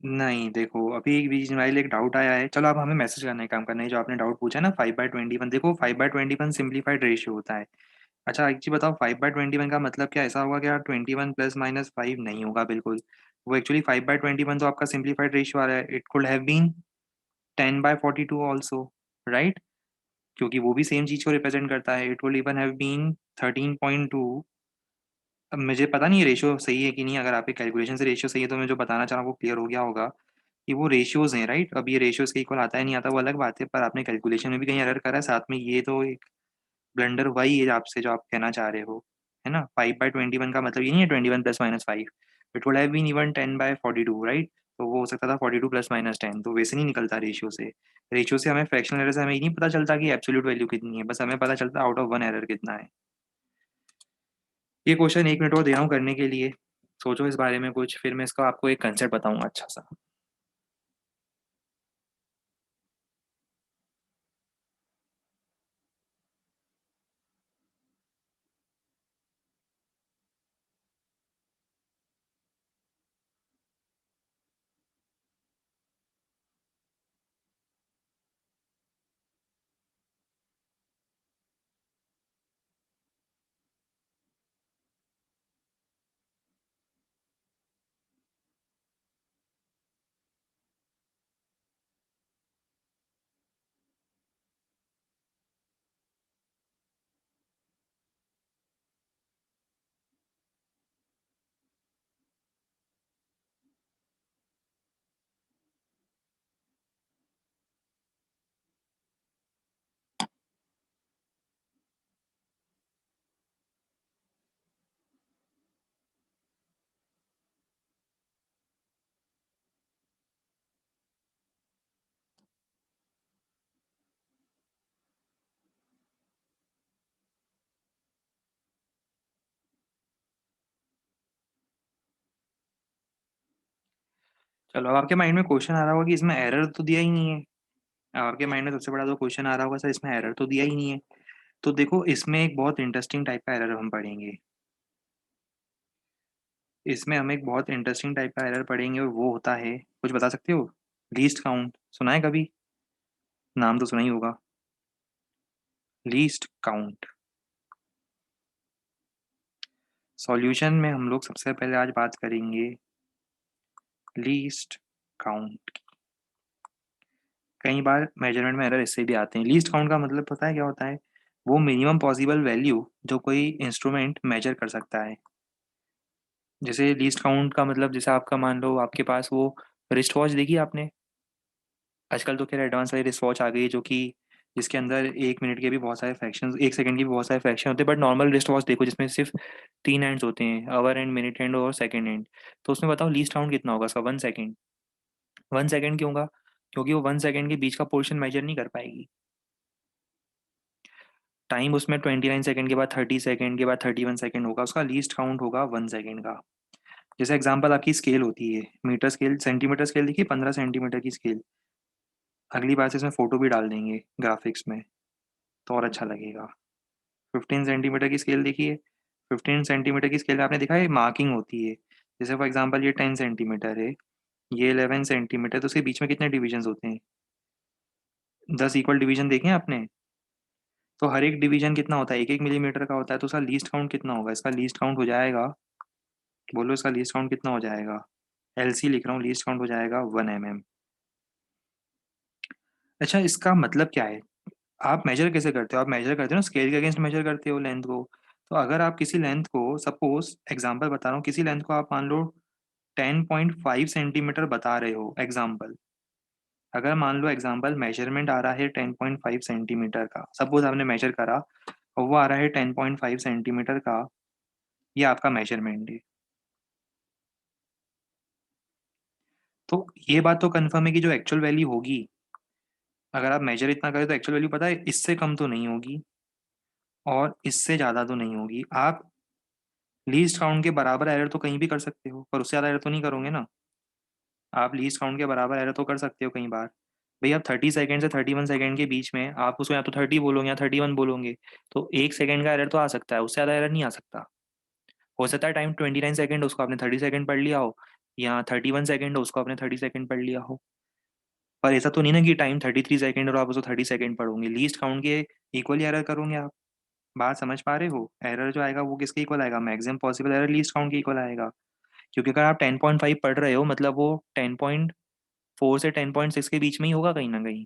नहीं देखो, अभी एक बीच में एक डाउट आया है, चलो अब हमें मैसेज करने का काम करना है। जो आपने डाउट पूछा ना 5/21, देखो 5/21 सिंप्लीफाइड रेशियो होता है। अच्छा एक चीज बताओ, 5/21 का मतलब क्या ऐसा होगा कि यार 21 प्लस माइनस 5 नहीं होगा बिल्कुल। वो एक्चुअली 5/21 तो आपका सिंप्लीफाइड रेशियो आ रहा है, it could have been 10/42 also, right, क्योंकि वो भी सेम चीज को रिप्रेजेंट करता है। It would even have been 13.2। अब मुझे पता नहीं रेशियो सही है कि नहीं, अगर आपके कैलकुलेशन से रेशियो सही है तो मैं जो बताना चाह रहा हूँ वो क्लियर हो गया होगा कि वो रेशियोज हैं, राइट। अब ये रेशियोज के इक्वल आता है नहीं आता वो अलग बात है, पर आपने कैलकुलेशन में भी कहीं एरर करा है, साथ में ये तो एक ब्लंडर हुआ ही है आपसे, जो आप कहना चाह रहे हो, है ना। 5/21 का मतलब ये नहीं है 21 plus minus 5, it would have been even 10/42, right. तो वो हो सकता था 42 प्लस माइनस 10, तो वैसे नहीं निकलता रेशियो से। रेशियो से हमें फ्रैक्शनल एरर से हमें ये नहीं पता चलता कि एब्सोल्यूट वैल्यू कितनी है, बस हमें पता चलता आउट ऑफ वन एरर कितना है। ये क्वेश्चन 1 मिनट और दे रहा हूँ करने के लिए, सोचो इस बारे में कुछ, फिर मैं इसका आपको एक कंसेप्ट बताऊंगा अच्छा सा। चलो अब आपके माइंड में क्वेश्चन आ रहा होगा कि इसमें एरर तो दिया ही नहीं है। अब आपके माइंड में सबसे बड़ा तो क्वेश्चन आ रहा होगा, सर इसमें एरर तो दिया ही नहीं है। तो देखो इसमें एक बहुत इंटरेस्टिंग टाइप का एरर हम पढ़ेंगे। इसमें हम एक बहुत इंटरेस्टिंग टाइप का एरर पढ़ेंगे, और वो होता है, कुछ बता सकते हो, लीस्ट काउंट सुना है कभी? नाम तो सुना ही होगा, लीस्ट काउंट। सॉल्यूशन में हम लोग सबसे पहले आज बात करेंगे लीस्ट काउंट। कई बार मेजरमेंट में एरर इससे भी आते हैं। लीस्ट काउंट का मतलब पता है क्या होता है? वो मिनिमम पॉसिबल वैल्यू जो कोई इंस्ट्रूमेंट मेजर कर सकता है। जैसे लीस्ट काउंट का मतलब, जैसे आपका मान लो आपके पास वो रिस्ट वॉच देखी आपने, आजकल तो खैर एडवांस वाली रिस्ट वॉच आ गई है जो कि जिसके अंदर 1 मिनट के भी बहुत सारे फ्रैक्शंस, 1 सेकंड के भी बहुत सारे फ्रैक्शन होते हैं, बट नॉर्मल रिस्ट वॉच देखो जिसमें सिर्फ 3 हैंड्स होते हैं, आवर हैंड, मिनट हैंड और सेकंड हैंड। तो उसमें बताओ लीस्ट काउंट कितना होगा उसका? 1 सेकंड। 1 सेकंड क्यों होगा? क्योंकि वो 1 सेकंड के बीच का पोर्शन मेजर नहीं कर पाएगी। टाइम उसमें 29 सेकंड के बाद 30 सेकंड के बाद 31 सेकंड होगा, उसका लीस्ट काउंट होगा 1 सेकंड का। जैसे एग्जांपल आपकी स्केल होती है, मीटर स्केल, सेंटीमीटर स्केल देखिए, 15 सेंटीमीटर की स्केल। अगली बार से इसमें फोटो भी डाल देंगे ग्राफिक्स में, तो और अच्छा लगेगा। 15 सेंटीमीटर की स्केल देखिए, 15 सेंटीमीटर की स्केल में आपने देखा है मार्किंग होती है। जैसे फॉर एग्जांपल ये 10 सेंटीमीटर है, ये 11 सेंटीमीटर, तो उसके बीच में कितने डिविजन होते हैं? 10 इक्वल डिवीजन देखे हैं आपने? तो हर एक डिवीजन कितना होता है? 1 1 मिलीमीटर का होता है, तो उसका लीस्ट काउंट कितना होगा? इसका लीस्ट काउंट हो जाएगा, बोलो इसका लीस्ट काउंट कितना हो जाएगा? एलसी लिख रहा हूँ, लीस्ट काउंट हो जाएगा 1 mm। अच्छा, इसका मतलब क्या है? आप मेजर कैसे करते हो? आप मेजर करते हो ना, स्केल के अगेंस्ट मेजर करते हो लेंथ को। तो अगर आप किसी लेंथ को, सपोज एग्जांपल बता रहा हूँ, किसी लेंथ को आप मान लो 10.5 सेंटीमीटर बता रहे हो एग्जांपल। अगर मान लो एग्जांपल मेजरमेंट आ रहा है 10.5 सेंटीमीटर का, सपोज आपने मेजर करा और वो आ रहा है 10.5 सेंटीमीटर का, ये आपका मेजरमेंट है। तो ये बात तो कंफर्म है कि जो एक्चुअल वैल्यू होगी, अगर आप मेजर इतना करें तो एक्चुअल वैल्यू पता है इससे कम तो नहीं होगी और इससे ज़्यादा तो नहीं होगी। आप लीस्ट काउंट के बराबर एरर तो कहीं भी कर सकते हो, पर उससे ज़्यादा एरर तो नहीं करोगे ना। आप लीस्ट काउंट के बराबर एरर तो कर सकते हो कई बार। भाई आप 30 सेकंड से 31 सेकंड के बीच में आप उसको या तो 30 बोलोगे या 31 बोलोगे, तो 1 सेकंड का एरर तो आ सकता है, उससे ज़्यादा एरर नहीं आ सकता। हो सकता है टाइम 29 सेकंड, उसको आपने 30 सेकंड पढ़ लिया हो, या 31 सेकंड हो, उसको आपने 30 सेकंड पढ़ लिया हो। पर ऐसा तो नहीं ना कि टाइम 33 सेकंड और आप उसको 30 सेकंड पढ़ोगे, लीस्ट काउंट के इक्वली एरर करोगे आप। बात समझ पा रहे हो? एरर जो आएगा वो किसके इक्वल आएगा? Maximum possible error least count के इक्वल आएगा। क्योंकि अगर आप 10.5 पढ़ रहे हो, मतलब वो 10.4 से 10.6 के बीच में ही होगा कहीं ना कहीं।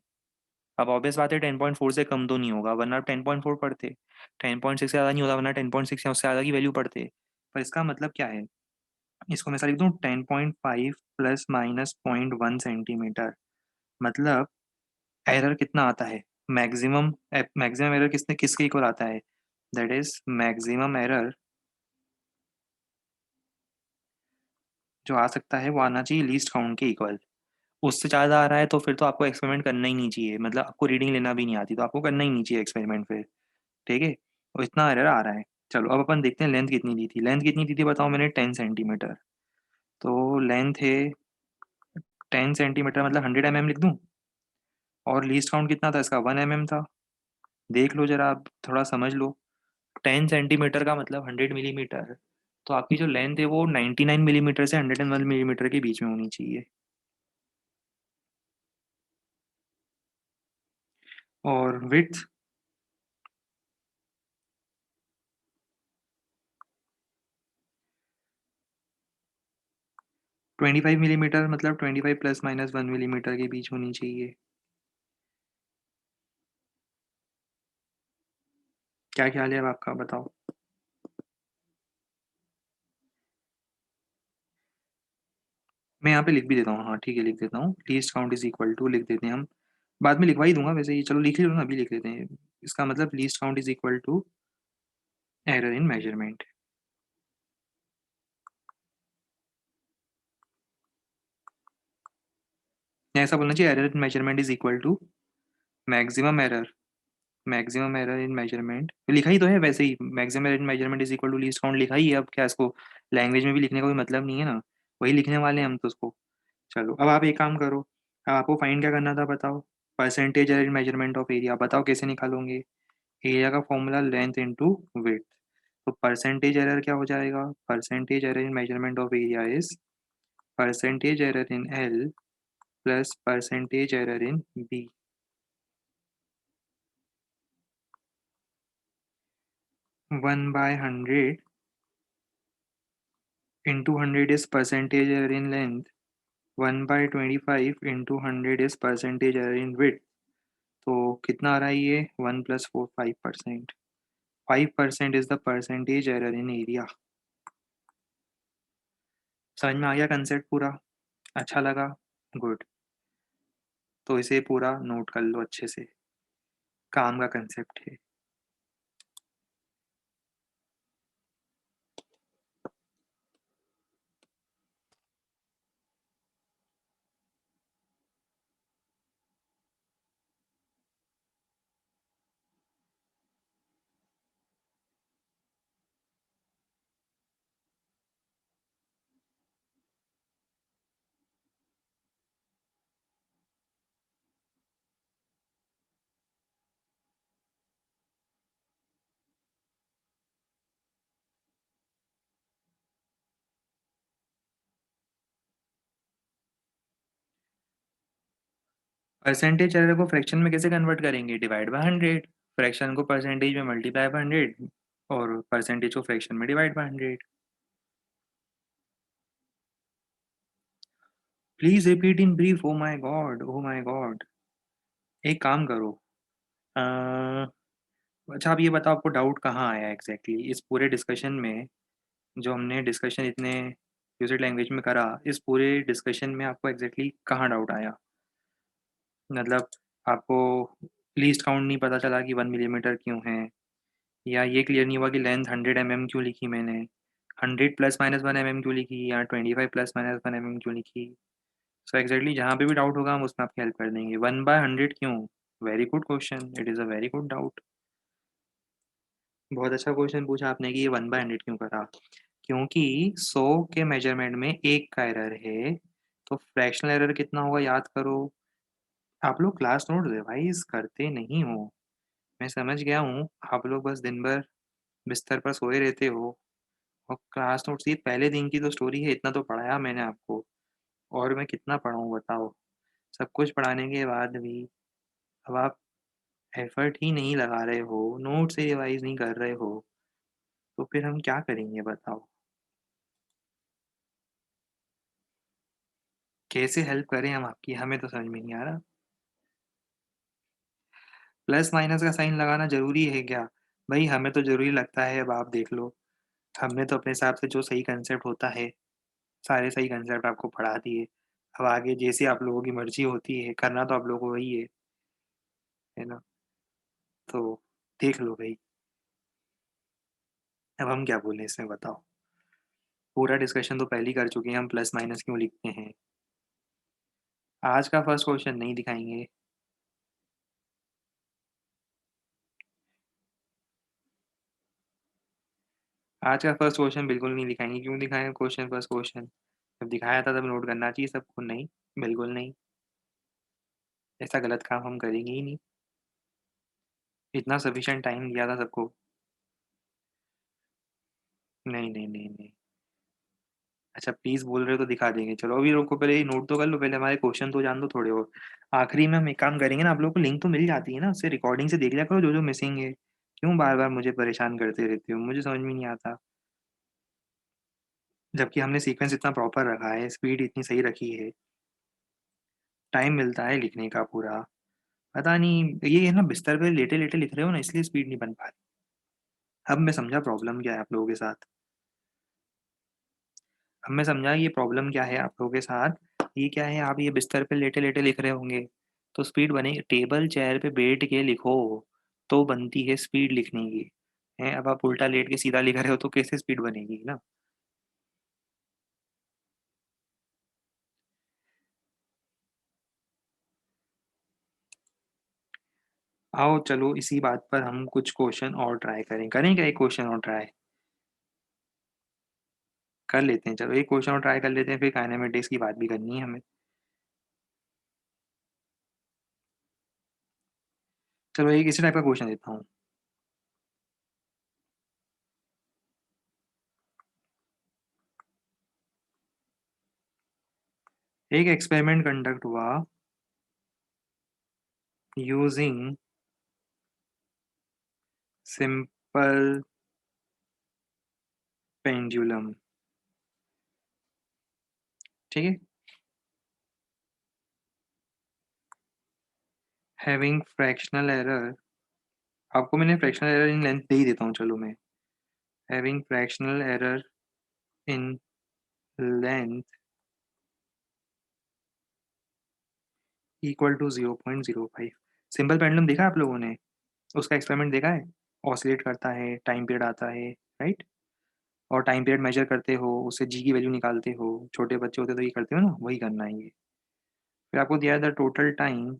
अब ऑब्वियस बात है 10.4 से कम तो नहीं होगा, वरना आप 10.4 पढ़ते। 10.6 से ज़्यादा नहीं होता, वरना 10.6 या उससे ज़्यादा की वैल्यू पढ़ते। पर इसका मतलब क्या है? इसको मैं ऐसा लिख दूँ, 10.5 प्लस माइनस 0.1 सेंटीमीटर। मतलब एरर कितना आता है? मैक्सिमम, मैक्सिमम एरर किसने किसके इक्वल आता है? दैट इज मैक्सिमम एरर जो आ सकता है वो आना चाहिए लीस्ट काउंट के इक्वल। उससे ज़्यादा आ रहा है तो फिर तो आपको एक्सपेरिमेंट करना ही नहीं चाहिए, मतलब आपको रीडिंग लेना भी नहीं आती तो आपको करना ही नहीं चाहिए एक्सपेरिमेंट फिर। ठीक है, और इतना एरर आ रहा है। चलो अब अपन देखते हैं लेंथ कितनी दी थी। लेंथ कितनी दी थी बताओ? मैंने 10 सेंटीमीटर। तो लेंथ है 10 सेंटीमीटर, मतलब 100 mm लिख दूँ। और लीस्ट काउंट कितना था इसका? 1 mm था। देख लो जरा, आप थोड़ा समझ लो। 10 सेंटीमीटर का मतलब 100 मिलीमीटर। तो आपकी जो लेंथ है वो 99 मिलीमीटर से 101 मिलीमीटर के बीच में होनी चाहिए। और विड्थ 25 मिलीमीटर, मतलब 25 प्लस माइनस 1 मिलीमीटर के बीच होनी चाहिए। क्या ख्याल है अब आपका, बताओ? मैं यहाँ पे लिख भी देता हूँ, हाँ ठीक है लिख देता हूँ, least count is equal to लिख देते हैं हम। बाद में लिखवा ही दूंगा वैसे, ये चलो लिख ही लो ना, अभी लिख लेते हैं। इसका मतलब least count is equal to error in measurement. ऐसा बोलना चाहिए, error in measurement is equal to maximum error, maximum error in measurement लिखा ही तो है वैसे ही, maximum error in measurement is equal to least count लिखा ही है। अब क्या इसको लैंग्वेज में भी लिखने का कोई मतलब नहीं है ना, वही लिखने वाले हैं हम तो उसको। चलो अब आप एक काम करो, अब आपको फाइंड क्या करना था बताओ? Percentage error in measurement of area. बताओ कैसे निकालोगे? एरिया का फॉर्मूला लेंथ इंटू विड्थ। तो परसेंटेज एरर क्या हो जाएगा? Percentage error in measurement of area is percentage error in L plus percentage error in B. 1/100 into 100 is percentage error in length. 1/25 into 100 is percentage error in width. तो कितना आ रहा है ये? 1 + 4 5%। 5% is the percentage error in area. समझ में आ गया concept पूरा? अच्छा लगा? गुड। तो इसे पूरा नोट कर लो अच्छे से। काम का कंसेप्ट है। परसेंटेज एरर को फ्रैक्शन में कैसे कन्वर्ट करेंगे? Divide by 100। फ्रैक्शन को परसेंटेज में मल्टीप्लाई बाय 100 और परसेंटेज को फ्रैक्शन में divide by 100। Please repeat in brief. Oh my God, oh my God. एक काम करो। अ, अच्छा आप ये बताओ, आपको डाउट कहाँ आया एग्जैक्टली इस पूरे डिस्कशन में? जो हमने डिस्कशन इतने यूज्ड लैंग्वेज में करा, इस पूरे डिस्कशन में आपको एग्जैक्टली कहाँ डाउट आया? मतलब आपको लीस्ट काउंट नहीं पता चला कि 1 मिलीमीटर क्यों है, या ये क्लियर नहीं हुआ कि लेंथ 100 mm क्यों लिखी मैंने, 100 ± 1 mm क्यों लिखी, या 25 ± 1 mm क्यों लिखी? सो एग्जैक्टली जहाँ पे भी डाउट होगा हम उसमें आपकी हेल्प कर देंगे। 1/100 क्यों? Very good question, it is a very good doubt. बहुत अच्छा क्वेश्चन पूछा आपने कि ये 1/100 क्यों करा। क्योंकि 100 के मेजरमेंट में एक का एरर है, तो फ्रैक्शनल एरर कितना होगा याद करो। आप लोग क्लास नोट रिवाइज करते नहीं हो, मैं समझ गया हूँ। आप लोग बस दिन भर बिस्तर पर सोए रहते हो, और क्लास नोट्स ये पहले दिन की तो स्टोरी है, इतना तो पढ़ाया मैंने आपको। और मैं कितना पढ़ाऊँ बताओ? सब कुछ पढ़ाने के बाद भी अब आप एफर्ट ही नहीं लगा रहे हो, नोट से रिवाइज नहीं कर रहे हो, तो फिर हम क्या करेंगे बताओ? कैसे हेल्प करें हम आपकी, हमें तो समझ में नहीं आ रहा। प्लस माइनस का साइन लगाना ज़रूरी है क्या? भाई हमें तो ज़रूरी लगता है, अब आप देख लो। हमने तो अपने हिसाब से जो सही कंसेप्ट होता है, सारे सही कंसेप्ट आपको पढ़ा दिए। अब आगे जैसे आप लोगों की मर्ज़ी होती है, करना तो आप लोगों को वही है ना? तो देख लो भई, अब हम क्या बोलें इसमें बताओ? पूरा डिस्कशन तो पहले ही कर चुके हैं हम, प्लस माइनस क्यों लिखते हैं। आज का फर्स्ट क्वेश्चन नहीं दिखाएँगे। आज का फर्स्ट क्वेश्चन बिल्कुल नहीं दिखाएँगे। क्यों दिखाएँ क्वेश्चन, फर्स्ट क्वेश्चन? जब दिखाया था तब नोट करना चाहिए सबको। नहीं, बिल्कुल नहीं। ऐसा गलत काम हम करेंगे ही नहीं। इतना सफिशिएंट टाइम दिया था सबको। नहीं, नहीं, नहीं, नहीं। अच्छा प्लीज़ बोल रहे हो तो दिखा देंगे। चलो अभी रुको, पहले ये नोट तो कर लो, पहले हमारे क्वेश्चन तो जान दो थोड़े और। आखिरी में हम एक काम करेंगे ना, आप लोगों को लिंक तो मिल जाती है ना, उससे रिकॉर्डिंग से देख लिया करो जो-जो मिसिंग है। क्यों बार-बार मुझे परेशान करते रहते हो? मुझे समझ में नहीं आता। जबकि हमने सीक्वेंस इतना प्रॉपर रखा है, स्पीड इतनी सही रखी है, टाइम मिलता है लिखने का पूरा। पता नहीं ये है ना, बिस्तर पे लेटे-लेटे लिख रहे हो ना, इसलिए स्पीड नहीं बन पा रही। अब मैं समझा प्रॉब्लम क्या है आप लोगों के साथ। अब मैं समझा ये प्रॉब्लम क्या है आप लोगों के साथ। ये क्या है, आप ये बिस्तर पे लेटे-लेटे लिख रहे होंगे, तो स्पीड बनेगी। टेबल चेयर पे बैठ के लिखो, तो बनती है स्पीड लिखने की। हैं, अब आप उल्टा लेट के सीधा लिख रहे हो तो कैसे स्पीड बनेगी ना? आओ चलो इसी बात पर हम कुछ क्वेश्चन और ट्राई करें। करें क्या एक क्वेश्चन और ट्राई? कर लेते हैं, चलो एक क्वेश्चन और ट्राई कर लेते हैं, फिर काइनेमेटिक्स की बात भी करनी है हमें। चलो एक इसी टाइप का क्वेश्चन देता हूँ। एक एक्सपेरिमेंट कंडक्ट हुआ यूजिंग सिंपल पेंडुलम। ठीक है? हैविंग फ्रैक्शनल एरर, आपको मैंने फ्रैक्शनल एरर इन लेंथ दे ही देता हूँ चलो मैं। Having fractional error in length equal to 0.05। Simple pendulum देखा आप लोगों ने? उसका एक्सपेरिमेंट देखा है? ऑसिलेट करता है, टाइम पीरियड आता है, राइट? और टाइम पीरियड मेज़र करते हो, उससे जी की वैल्यू निकालते हो, छोटे बच्चे होते तो ये करते हो ना, वही करना है ये। फिर आपको दिया है the total time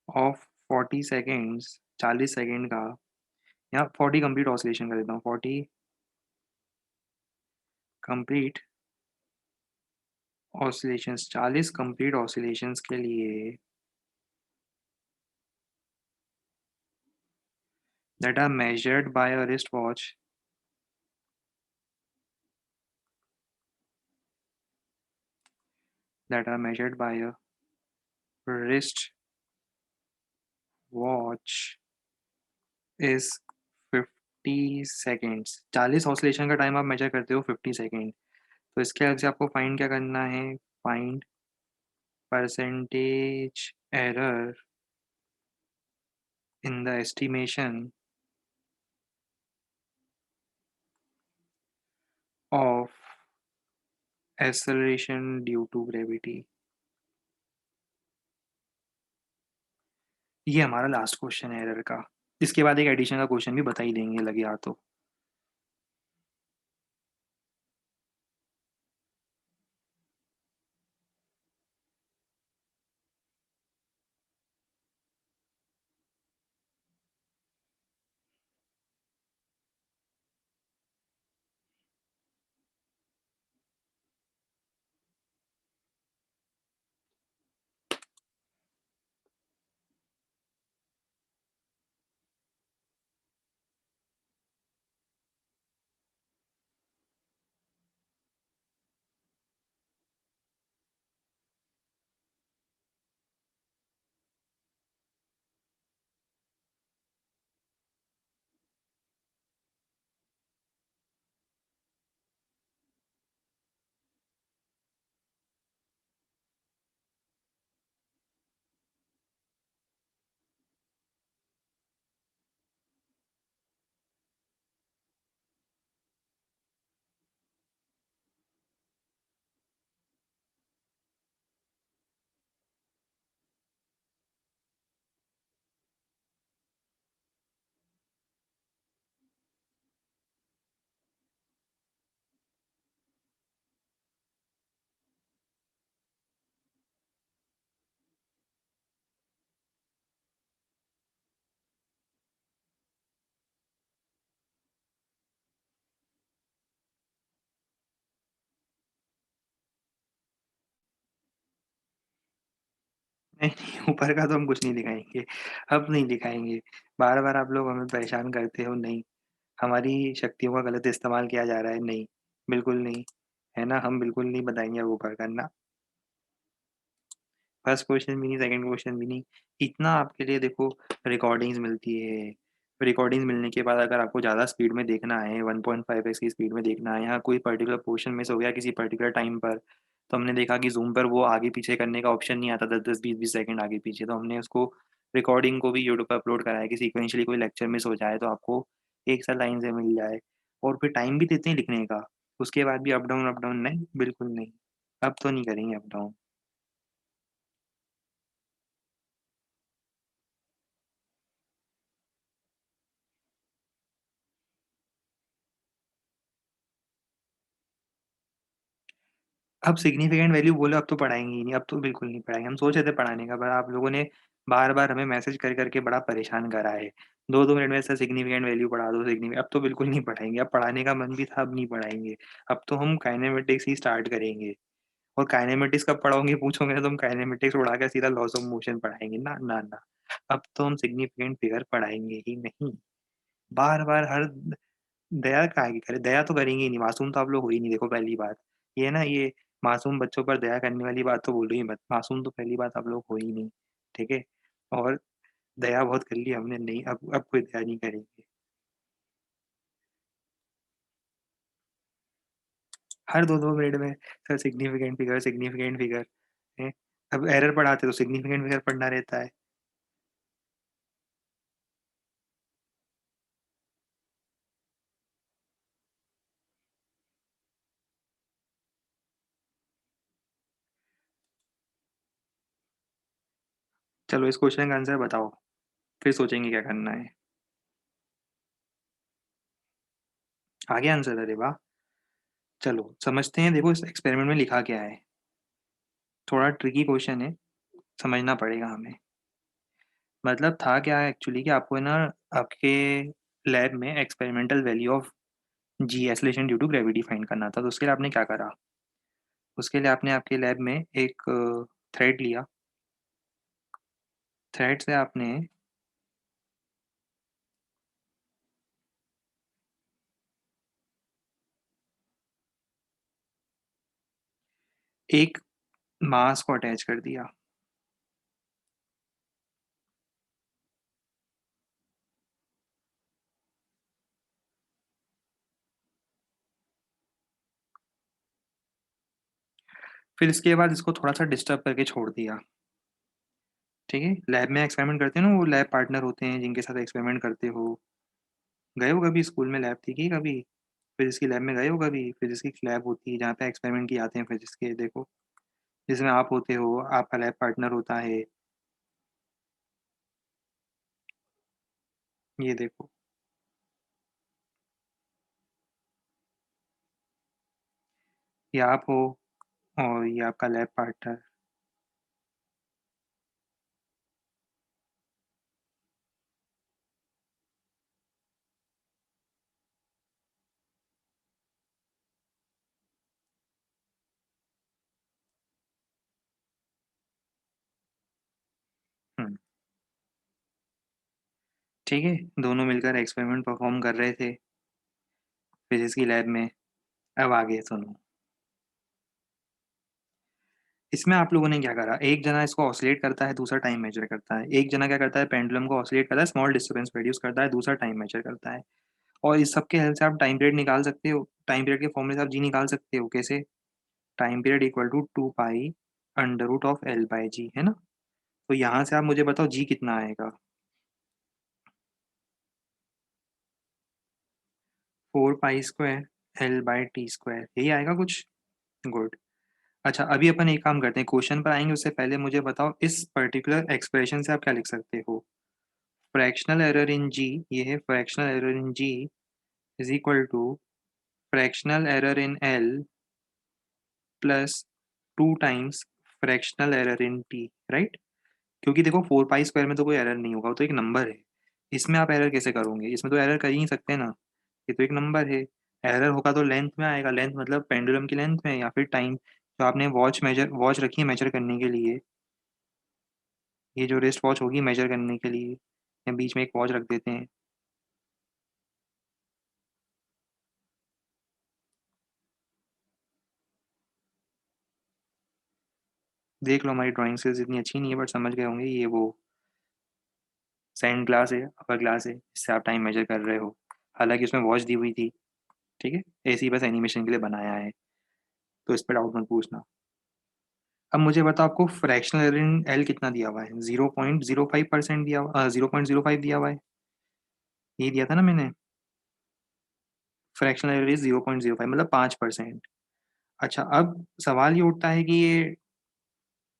of 40 seconds, 40 second का, यहाँ 40 कंप्लीट ऑसिलेशन कर देता हूँ, 40 कंप्लीट ऑसिलेशंस, 40 कंप्लीट ऑसिलेशंस के लिए that are measured by a wrist watch, that are measured by a wrist watch is 50 seconds. 40 oscillation का टाइम आप मेजर करते हो 50 सेकंड। तो इसके अलग से आपको फाइंड क्या करना है? Find percentage error in the estimation of acceleration due to gravity. ये हमारा लास्ट क्वेश्चन है एरर का। इसके बाद एक एडिशन का क्वेश्चन भी बता ही देंगे लगे हाथ तो। नहीं, नहीं, ऊपर का तो हम कुछ नहीं दिखाएँगे, अब नहीं दिखाएँगे। बार-बार आप लोग हमें परेशान करते हो, नहीं। हमारी शक्तियों का गलत इस्तेमाल किया जा रहा है, नहीं, बिल्कुल नहीं। है ना? हम बिल्कुल नहीं बताएँगे अब ऊपर का ना। फर्स्ट क्वेश्चन भी नहीं, सेकंड क्वेश्चन भी नहीं। इतना आपके लिए देखो रिकॉर्डिंग्स मिलती है। रिकॉर्डिंग्स मिलने के बाद अगर आपको ज़्यादा स्पीड में देखना है, 1.5x की स्पीड में देखना है, या कोई पर्टिकुलर पोर्शन मिस हो गया किसी पर्टिकुलर टाइम पर, तो हमने देखा कि ज़ूम पर वो आगे-पीछे करने का ऑप्शन नहीं आता 10-10, 20-20 सेकंड आगे-पीछे, तो हमने उसको रिकॉर्डिंग को भी यूट्यूब पे अपलोड करा है कि सीक्वेंशियली कोई लेक्चर मिस हो जाए तो आपको एक साथ लाइन से मिल जाए। और फिर टाइम भी देते हैं लिखने का, उसके बाद भी अप डाउन नहीं, बिल्कुल नहीं। अब तो नहीं करेंगे अप डाउन। अब सिग्निफिकेंट वैल्यू बोलो, अब तो पढ़ाएँगे ही नहीं, अब तो बिल्कुल नहीं पढ़ाएँगे। हम सोच रहे थे पढ़ाने का, पर आप लोगों ने बार-बार हमें मैसेज कर के बड़ा परेशान करा है। 2-2 मिनट में सर सिग्निफिकेंट वैल्यू पढ़ा दो, अब तो बिल्कुल नहीं पढ़ाएँगे। अब पढ़ाने का मन भी था, अब नहीं पढ़ाएँगे। अब तो हम काइनेमैटिक्स ही स्टार्ट करेंगे, और काइनेमैटिक्स कब पढ़ाओगे पूछोगे तो हम काइनेमैटिक्स उड़ा के सीधा लॉज़ ऑफ मोशन पढ़ाएँगे। ना, ना, ना। अब तो हम सिग्निफिकेंट फिगर पढ़ाएँगे ही नहीं। बार-बार हर दया काहे की करें? दया तो करेंगे ही नहीं, मासूम तो आप लोग हो ही नहीं, देखो पहली बात। ये ना ये मासूम बच्चों पर दया करने वाली बात तो बोलो ही मत, मासूम तो पहली बात आप लोग हो ही नहीं, ठीक है? और दया बहुत कर ली हमने, नहीं अब कोई दया नहीं करेंगे। हर 2-2 मिनट में सर सिग्निफिकेंट फिगर, हैं? अब एरर पढ़ाते तो सिग्निफिकेंट फिगर पढ़ना रहता है। चलो इस क्वेश्चन का आंसर बताओ, फिर सोचेंगे क्या करना है। आगे आंसर, अरे वाह। चलो समझते हैं, देखो इस एक्सपेरिमेंट में लिखा क्या है। थोड़ा ट्रिकी क्वेश्चन है, समझना पड़ेगा हमें। मतलब था क्या है एक्चुअली कि आपको है ना, आपके लैब में experimental value of g acceleration due to gravity find करना था। तो उसके लिए आपने क्या करा, उसके लिए आपने आपके लैब में एक थ्रेड लिया। थ्रेड से आपने एक मास को अटैच कर दिया। फिर इसके बाद इसको थोड़ा सा डिस्टर्ब करके छोड़ दिया। ठीक है, लैब में एक्सपेरिमेंट करते हैं ना, वो लैब पार्टनर होते हैं जिनके साथ एक्सपेरिमेंट करते हो। गए हो कभी स्कूल में लैब थी कि कभी, फिजिक्स की लैब में गए हो कभी? फिजिक्स की लैब होती है जहाँ पे एक्सपेरिमेंट किए जाते हैं फिजिक्स के, देखो जिसमें आप होते हो, आपका लैब पार्टनर होता है। ये देखो, ये आप हो और ये आपका लैब पार्टनर। हम्म, ठीक है, दोनों मिलकर एक्सपेरिमेंट परफॉर्म कर रहे थे फिजिक्स की लैब में। अब आगे सुनो, इसमें आप लोगों ने क्या करा, एक जना इसको ऑसिलेट करता है, दूसरा टाइम मेजर करता है। एक जना क्या करता है, पेंडुलम को ऑसिलेट करता है, स्मॉल डिस्टर्बेंस प्रोड्यूस करता है, दूसरा टाइम मेजर करता है। और इस सब के हेल्प से आप टाइम पीरियड निकाल सकते हो। टाइम पीरियड के फॉर्मूले से आप जी निकाल सकते हो। कैसे? Time period equal to 2 pi under root of L by g, है ना। तो यहाँ से आप मुझे बताओ जी कितना आएगा। 4 pi square L by T square, यही आएगा कुछ। गुड। अच्छा, अभी अपन एक काम करते हैं, क्वेश्चन पर आएंगे उससे पहले मुझे बताओ इस पर्टिकुलर एक्सप्रेशन से आप क्या लिख सकते हो। फ्रैक्शनल एरर इन जी, ये है fractional error in g is equal to fractional error in L plus 2 times fractional error in T, right. क्योंकि देखो 4 पाई स्क्वायर में तो कोई एरर नहीं होगा, वो तो एक नंबर है। इसमें आप एरर कैसे करोगे, इसमें तो एरर कर ही नहीं सकते ना, ये तो एक नंबर है। एरर होगा तो लेंथ में आएगा, लेंथ मतलब पेंडुलम की लेंथ में, या फिर टाइम जो आपने वॉच रखी है मेजर करने के लिए, ये जो रेस्ट वॉच होगी मेजर करने के लिए, या बीच में एक वॉच रख देते हैं। देख लो, हमारी ड्राइंग स्किल्स इतनी अच्छी नहीं है, बट समझ गए होंगे, ये वो सेंड ग्लास है, अपर ग्लास है, इससे आप टाइम मेजर कर रहे हो। हालांकि उसमें वॉच दी हुई थी। ठीक है, ऐसे ही बस एनिमेशन के लिए बनाया है, तो इस पर डाउट मत पूछना। अब मुझे बताओ, आपको फ्रैक्शनल एरर इन एल कितना दिया हुआ है? 0.05% दिया हुआ, 0.05 दिया हुआ है, ये दिया था ना मैंने। फ्रैक्शनल एरर इज 0.05, मतलब 5%। अच्छा, अब सवाल ये उठता है कि ये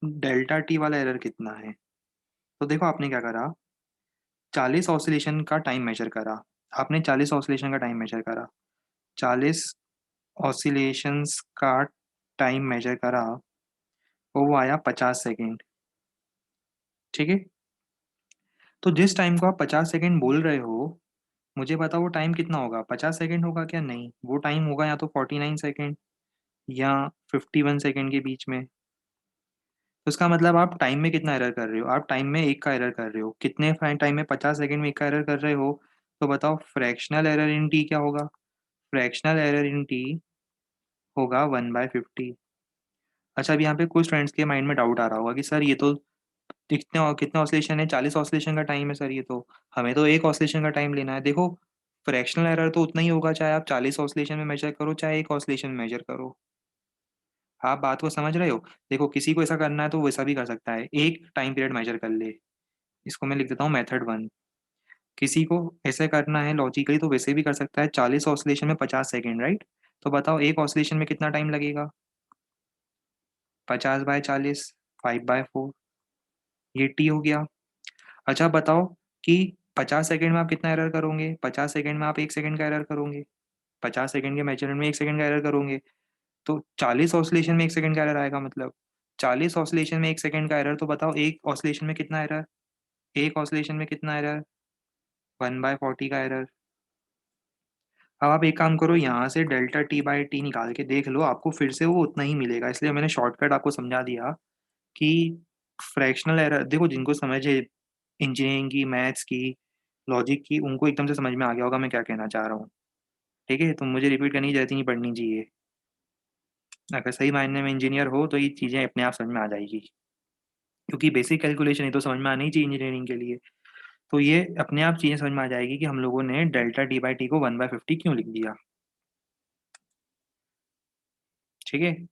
डेल्टा टी वाला एरर कितना है। तो देखो आपने क्या करा, 40 ऑसिलेशन का टाइम मेजर करा। आपने 40 ऑसिलेशन का टाइम मेजर करा, 40 ऑसिलेशंस का टाइम मेजर करा, और वो आया 50 सेकेंड। ठीक है, तो जिस टाइम को आप 50 सेकेंड बोल रहे हो, मुझे बताओ वो टाइम कितना होगा, 50 सेकेंड होगा क्या? नहीं, वो टाइम होगा या तो 49 सेकेंड या 51 सेकेंड के बीच में। तो इसका मतलब आप टाइम में कितना एरर कर रहे हो, आप टाइम में एक का एरर कर रहे हो। कितने टाइम में? 50 सेकेंड में एक का एरर कर रहे हो। तो बताओ फ्रैक्शनल एरर इन टी क्या होगा। फ्रैक्शनल एरर इन टी होगा 1/50। अच्छा, अब यहाँ पे कुछ फ्रेंड्स के माइंड में डाउट आ रहा होगा कि सर ये तो कितने कितने ऑसिलेशन है, 40 ऑसिलेशन का टाइम है सर, ये तो हमें तो एक ऑसिलेशन का टाइम लेना है। देखो, फ्रैक्शनल एरर तो उतना ही होगा, चाहे आप 40 ऑसिलेशन में मेजर करो, चाहे एक ऑसिलेशन में मेजर करो। आप बात को समझ रहे हो? देखो, किसी को ऐसा करना है तो वैसा भी कर सकता है, एक टाइम पीरियड मेजर कर ले। इसको मैं लिख देता हूँ मेथड 1। किसी को ऐसे करना है लॉजिकली तो वैसे भी कर सकता है, 40 ऑसिलेशन में 50 सेकेंड, राइट। तो बताओ एक ऑसिलेशन में कितना टाइम लगेगा? 50/40, 5/4। ये टी हो गया। अच्छा बताओ कि 50 सेकंड में आप कितना एरर करोगे? 50 सेकंड में आप 1 सेकंड का एरर करोगे। 50 सेकंड के मेज़रमेंट में 1 सेकंड का एरर करोगे, तो 40 ऑसिलेशन में 1 सेकंड का एरर आएगा मतलब। 40 ऑसिलेशन में 1 सेकंड का एरर, तो बताओ 1 ऑसिलेशन में कितना एरर? 1 ऑसिलेशन में कितना एरर? 1/40 का एरर। अब आप एक काम करो, यहाँ से डेल्टा टी बाई टी निकाल के देख लो, आपको फिर से वो उतना ही मिलेगा। इसलिए मैंने शॉर्टकट आपको समझा दिया कि फ्रैक्शनल एरर देखो, जिनको समझ है इंजीनियरिंग की, मैथ्स की, लॉजिक की, उनको एकदम से समझ में आ गया होगा मैं क्या कहना चाह रहा हूँ। ठीक है? तो मुझे रिपीट करने की ज़रूरत ही नहीं पड़नी चाहिए। अगर सही मायने में इंजीनियर हो तो ये चीज़ें अपने आप समझ में आ जाएगी। क्योंकि बेसिक कैलकुलेशन ये तो समझ में आनी ही चाहिए इंजीनियरिंग के लिए। तो ये अपने आप चीज़ें समझ में आ जाएगी कि हम लोगों ने डेल्टा टी बाई टी को 1/50 क्यों लिख दिया। ठीक है?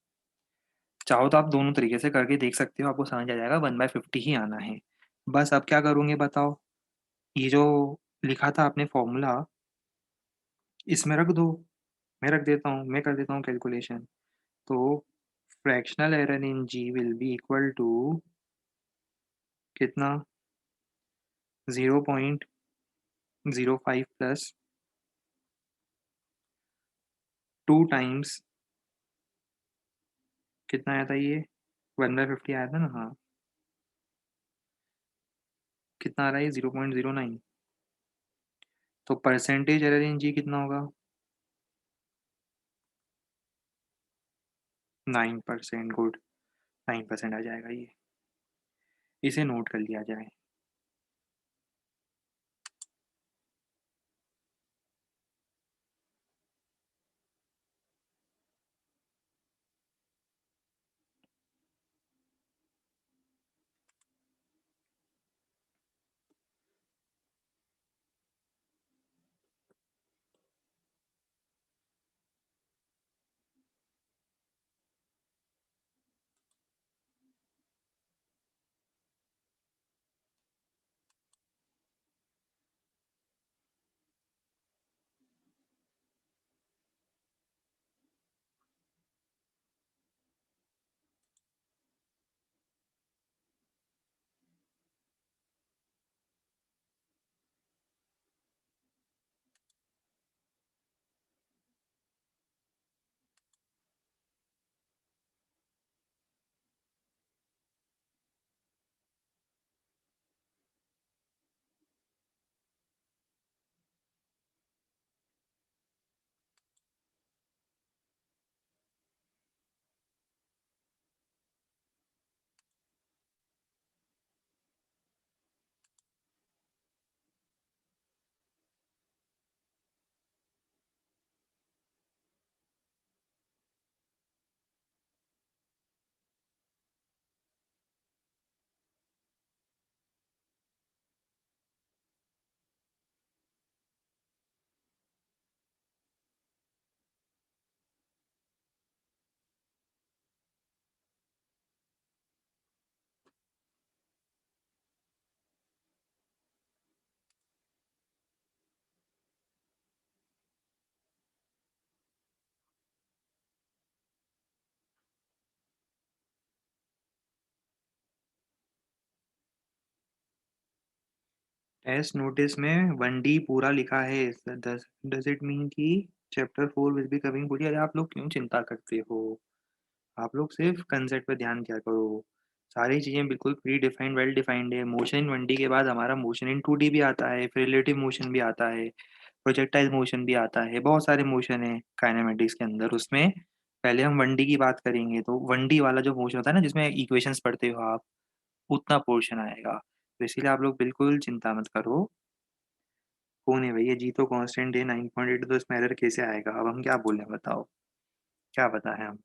चाहो तो आप दोनों तरीके से करके देख सकते हो, आपको समझ आ जाएगा 1/50 ही आना है। बस अब क्या करोगे बताओ? ये जो लिखा था आपने फ़ॉर्मूला, इसमें रख दो। मैं रख देता हूँ, मैं कर देता हूँ कैलकुलेशन। तो fractional error in g will be equal to कितना? 0.05 प्लस 2 टाइम्स कितना आया था ये? 1/50 आया था ना? हाँ। कितना आ रहा है ये? 0.09। तो परसेंटेज एरर इन जी कितना होगा? 9%। गुड। 9% आ जाएगा ये। इसे नोट कर लिया जाए। टेस्ट नोटिस में 1D पूरा लिखा है। डज़ इट मीन कि चैप्टर 4 विल बी कमिंग बोलिए? अरे आप लोग क्यों चिंता करते हो? आप लोग सिर्फ़ कंसेप्ट पे ध्यान दिया करो। सारी चीज़ें बिल्कुल प्री डिफाइंड, वेल डिफाइंड है। मोशन इन 1D के बाद हमारा मोशन इन 2D भी आता है, फिर रिलेटिव मोशन भी आता है, प्रोजेक्टाइल मोशन भी आता है, बहुत सारे मोशन हैं काइनेमैटिक्स के अंदर। उसमें पहले हम 1D की बात करेंगे, तो 1D वाला जो मोशन होता है ना, जिसमें इक्वेशंस पढ़ते हो आप, उतना पोर्शन आएगा। तो इसीलिए आप लोग बिल्कुल चिंता मत करो। कौन है भैया? जी तो कांस्टेंट है 9.8, तो इसमें एरर कैसे आएगा? अब हम क्या बोलें बताओ? क्या बताएँ हम?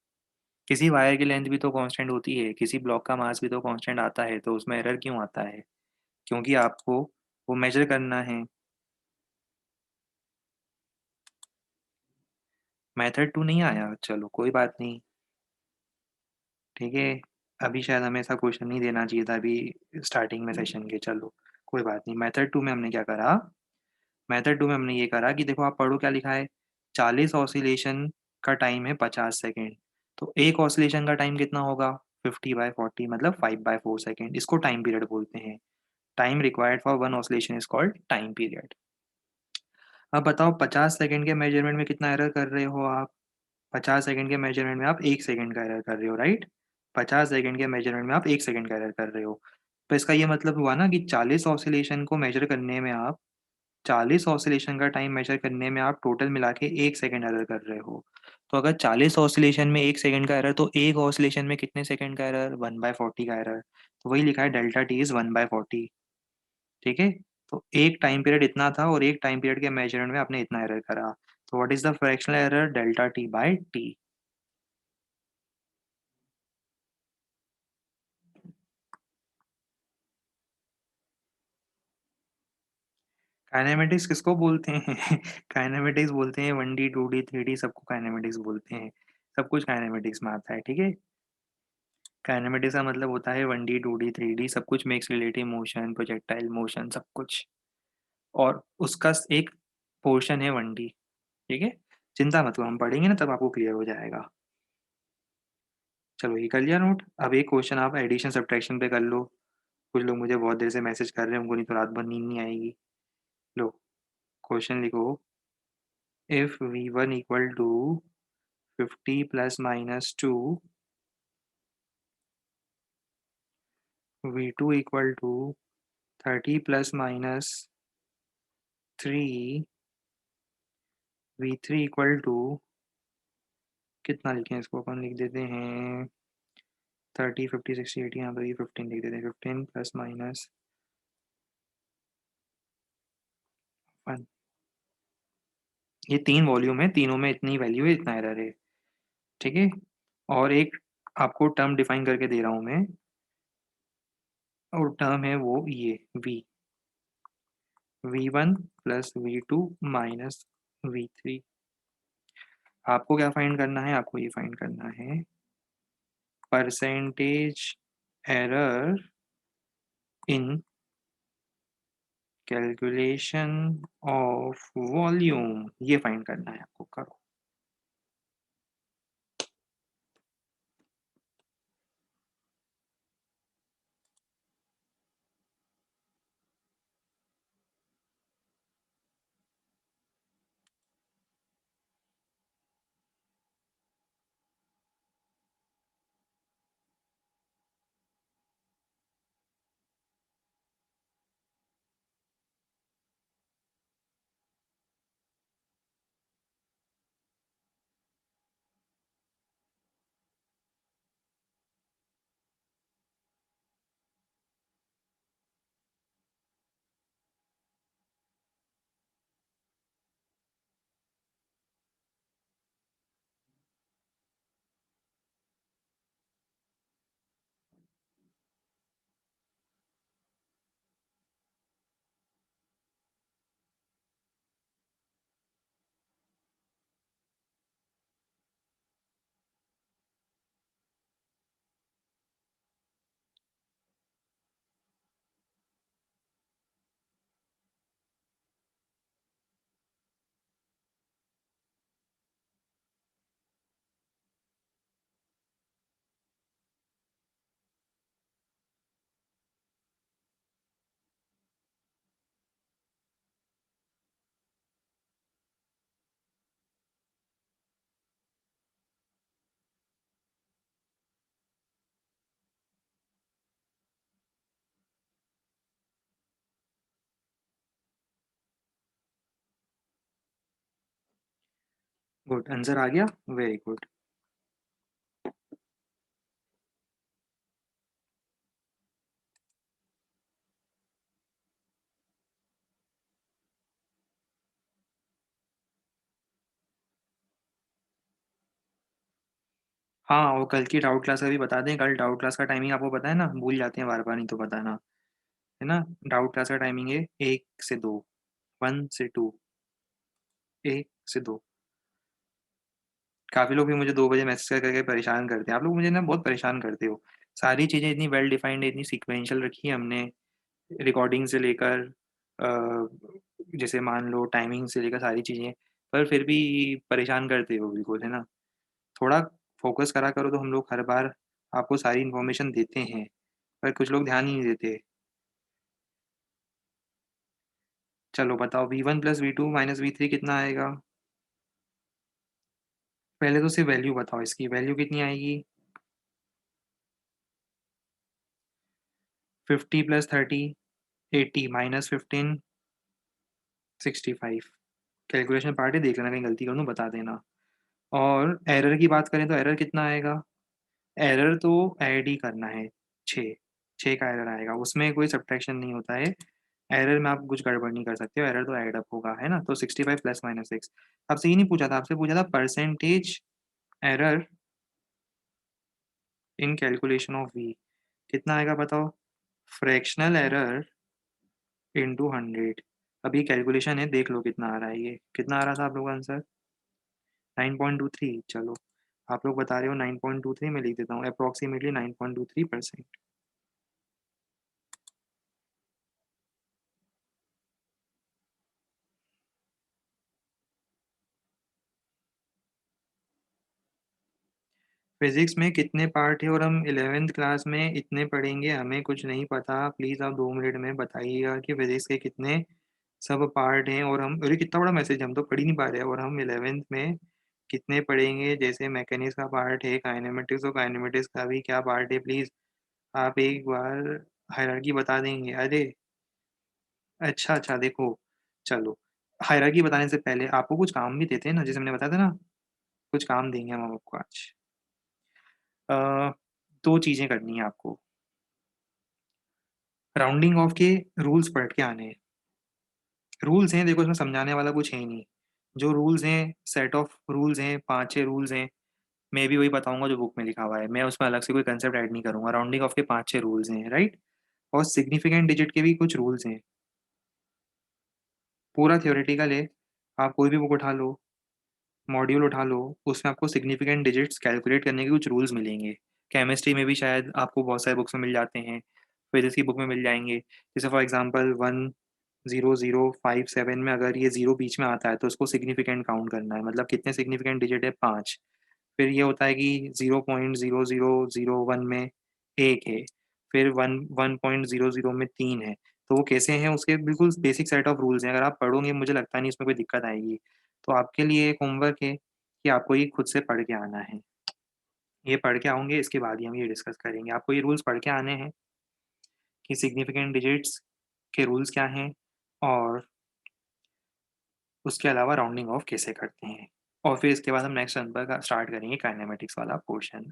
किसी वायर की लेंथ भी तो कांस्टेंट होती है, किसी ब्लॉक का मास भी तो कांस्टेंट आता है, तो उसमें एरर क्यों आता है? क्योंकि आपको वो मेज़र करना है। मेथड 2 नहीं आया, चलो कोई बात नहीं, ठीक है? अभी शायद हमें ऐसा क्वेश्चन नहीं देना चाहिए था अभी स्टार्टिंग में सेशन के, चलो कोई बात नहीं। मेथड 2 में हमने क्या करा? मेथड 2 में हमने ये करा कि देखो, आप पढ़ो क्या लिखा है, 40 ऑसिलेशन का टाइम है 50 सेकंड, तो 1 ऑसिलेशन का टाइम कितना होगा? 50/40 मतलब 5/4 सेकंड, इसको टाइम पीरियड बोलते हैं। Time required for one oscillation is called time period. अब बताओ 50 सेकंड के मेजरमेंट में कितना एरर कर रहे हो आप? 50 सेकंड के मेजरमेंट में आप 1 सेकंड का एरर कर रहे हो, राइट? 50 सेकंड के मेजरमेंट में आप 1 सेकंड का एरर कर रहे हो। तो इसका ये मतलब हुआ ना कि 40 ऑसिलेशन को मेजर करने में आप 40 ऑसिलेशन का टाइम मेजर करने में आप टोटल मिला के 1 सेकंड एरर कर रहे हो। तो अगर 40 ऑसिलेशन में 1 सेकंड का एरर, तो 1 ऑसिलेशन में कितने सेकंड का एरर? 1/40 का एरर। तो वही लिखा है डेल्टा टी इज़ 1/40, ठीक है? तो एक टाइम पीरियड इतना था और एक टाइम पीरियड के मेजरमेंट में आपने इतना एरर करा। तो what is the fractional error? Delta T by T. Kinematics किसको बोलते हैं? काइनेमैटिक्स बोलते हैं 1D, 2D, 3D सबको काइनेमैटिक्स बोलते हैं। सब कुछ काइनेमैटिक्स में आता है, ठीक है? काइनेमैटिक्स का मतलब होता है 1D, 2D, 3D सब कुछ, makes relative motion, projectile motion सब कुछ। और उसका एक पोर्शन है 1D, ठीक है? चिंता मत करो, हम पढ़ेंगे ना तब आपको क्लियर हो जाएगा। चलो ये कर लिया नोट। अब एक क्वेश्चन आप एडिशन सब्ट्रैक्शन पे कर लो। कुछ लोग मुझे बहुत देर से मैसेज कर रहे हैं, उनको नहीं तो रात भर नींद नहीं आएगी। लो क्वेश्चन लिखो। If V1 equal to 50 plus minus 2, V2 equal to 30 plus minus 3, V3 equal to कितना लिखें इसको, अपन लिख देते हैं 30, 50, 60, 80, यहाँ पर ये 15 लिख देते हैं। 15 प्लस माइनस 1। ये 3 वॉल्यूम है, तीनों में इतनी वैल्यू है, इतना एरर है, ठीक है? और एक आपको टर्म डिफाइन करके दे रहा हूँ मैं, और टर्म है वो ये V1 plus V2 minus V3। आपको क्या फाइंड करना है? आपको ये फाइंड करना है percentage error in calculation of volume, ये फाइंड करना है आपको। करो। गुड, आंसर आ गया, वेरी गुड। हाँ, और कल की डाउट क्लास का भी बता दें। कल डाउट क्लास का टाइमिंग आपको पता है ना? भूल जाते हैं बार बार, नहीं तो बताना, है ना? डाउट क्लास का टाइमिंग है 1 से 2, 1 से 2, 1 से 2। काफ़ी लोग भी मुझे 2 बजे मैसेज कर करके परेशान करते हैं। आप लोग मुझे ना बहुत परेशान करते हो। सारी चीज़ें इतनी वेल डिफाइंड है, इतनी सीक्वेंशियल रखी है हमने, रिकॉर्डिंग से लेकर जैसे मान लो टाइमिंग से लेकर सारी चीज़ें, पर फिर भी परेशान करते हो बिल्कुल, है ना? थोड़ा फ़ोकस करा करो तो हम लोग हर बार आपको सारी इन्फॉर्मेशन देते हैं, पर कुछ लोग ध्यान ही नहीं देते। चलो बताओ V1 + V2 - V3 कितना आएगा? पहले तो सिर्फ वैल्यू बताओ इसकी, वैल्यू कितनी आएगी? 50 + 30 80 - 15 65। कैलकुलेशन पार्ट है, देख लेना कहीं गलती कर दूँ बता देना। और एरर की बात करें तो एरर कितना आएगा? एरर तो ऐड ही करना है 6, 6 का एरर आएगा, उसमें कोई सब्ट्रैक्शन नहीं होता है। एरर में आप कुछ गड़बड़ नहीं कर सकते हो, एरर तो ऐड अप होगा, है ना? तो 65 ± 6। आपसे ये नहीं पूछा था, आपसे पूछा था percentage error in calculation of V कितना आएगा बताओ? Fractional error into 100। अभी कैलकुलेशन है, देख लो कितना आ रहा है ये। कितना आ रहा था आप लोग का आंसर? 9.23। चलो, आप लोग बता रहे हो 9.23, मैं लिख देता हूँ अप्रॉक्सीमेटली 9.23%। फिजिक्स में कितने पार्ट है और हम 11th क्लास में इतने पढ़ेंगे, हमें कुछ नहीं पता। प्लीज़ आप 2 मिनट में बताइएगा कि फिजिक्स के कितने सब पार्ट हैं। और हम, अरे कितना बड़ा मैसेज, हम तो पढ़ ही नहीं पा रहे हैं। और हम 11th में कितने पढ़ेंगे, जैसे मैकेनिक्स का पार्ट है, काइनेमेटिक्स और काइनेमेटिक्स का भी क्या पार्ट है, प्लीज़ आप एक बार हायरार्की बता देंगे? अरे अच्छा अच्छा, देखो, चलो, हायरार्की बताने से पहले आपको कुछ काम भी देते हैं ना, जैसे मैंने बताया था ना, कुछ काम देंगे हम आपको आज। अ, 2 चीज़ें करनी है आपको। राउंडिंग ऑफ के रूल्स पढ़ के आने हैं। रूल्स हैं, देखो इसमें समझाने वाला कुछ है ही नहीं। जो रूल्स हैं, सेट ऑफ रूल्स हैं, 5-6 रूल्स हैं, मैं भी वही बताऊँगा जो बुक में लिखा हुआ है। मैं उसमें अलग से कोई कंसेप्ट ऐड नहीं करूँगा। राउंडिंग ऑफ के 5-6 रूल्स हैं, राइट? और सिग्निफिकेंट डिजिट के भी कुछ रूल्स हैं। पूरा थ्योरेटिकल है, आप कोई भी बुक उठा लो, मॉड्यूल उठा लो, उसमें आपको सिग्निफिकेंट डिजिट्स कैलकुलेट करने के कुछ रूल्स मिलेंगे। केमिस्ट्री में भी शायद आपको बहुत सारे बुक्स में मिल जाते हैं, फिज़िक्स की बुक में मिल जाएँगे। जैसे फॉर एग्ज़ाम्पल 10057 में अगर ये 0 बीच में आता है, तो उसको सिग्निफिकेंट काउंट करना है, मतलब कितने सिग्निफिकेंट डिजिट है? 5। फिर ये होता है कि 0.0001 में 1 है, फिर 1.00 में 3 है। तो वो कैसे हैं, उसके बिल्कुल बेसिक सेट ऑफ रूल्स हैं। अगर आप पढ़ोगे, मुझे लगता नहीं इसमें कोई दिक्कत आएगी। तो आपके लिए एक होमवर्क है कि आपको ये खुद से पढ़ के आना है। ये पढ़ के आओगे, इसके बाद ही हम ये डिस्कस करेंगे। आपको ये रूल्स पढ़ के आने हैं कि सिग्निफिकेंट डिजिट्स के रूल्स क्या हैं, और उसके अलावा राउंडिंग ऑफ कैसे करते हैं। और फिर इसके बाद हम नेक्स्ट नंबर का स्टार्ट करेंगे काइनेमेटिक्स वाला पोर्शन।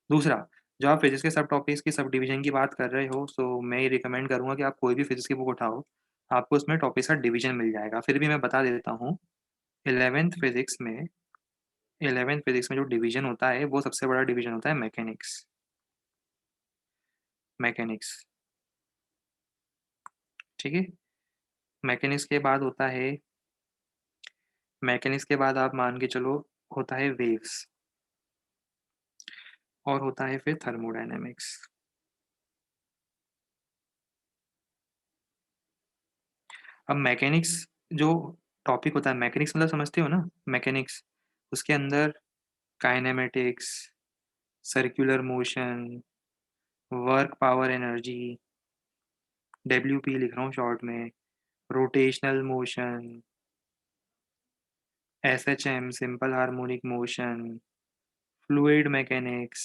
दूसरा, जब आप फिज़िक्स के सब टॉपिक्स की सब डिवीज़न की बात कर रहे हो, सो मैं ये रिकमेंड करूँगा कि आप कोई भी फिज़िक्स की बुक उठाओ, आपको उसमें टॉपिक्स का डिवीज़न मिल जाएगा। फिर भी मैं बता देता हूँ, 11th फिज़िक्स में 11th फिज़िक्स में जो डिवीज़न होता है, वो सबसे बड़ा डिवीज़न होता है मैकेनिक्स। मैकेनिक्स, ठीक है? मैकेनिक्स के बाद होता है, मैकेनिक्स के बाद आप मान के चलो, होता है वेव्स, और होता है फिर थर्मोडायनामिक्स। अब मैकेनिक्स जो टॉपिक होता है, मैकेनिक्स मतलब समझते हो ना? मैकेनिक्स, उसके अंदर kinematics, circular motion, work power energy, WP लिख रहा हूँ शॉर्ट में, rotational motion, SHM simple harmonic motion, fluid mechanics,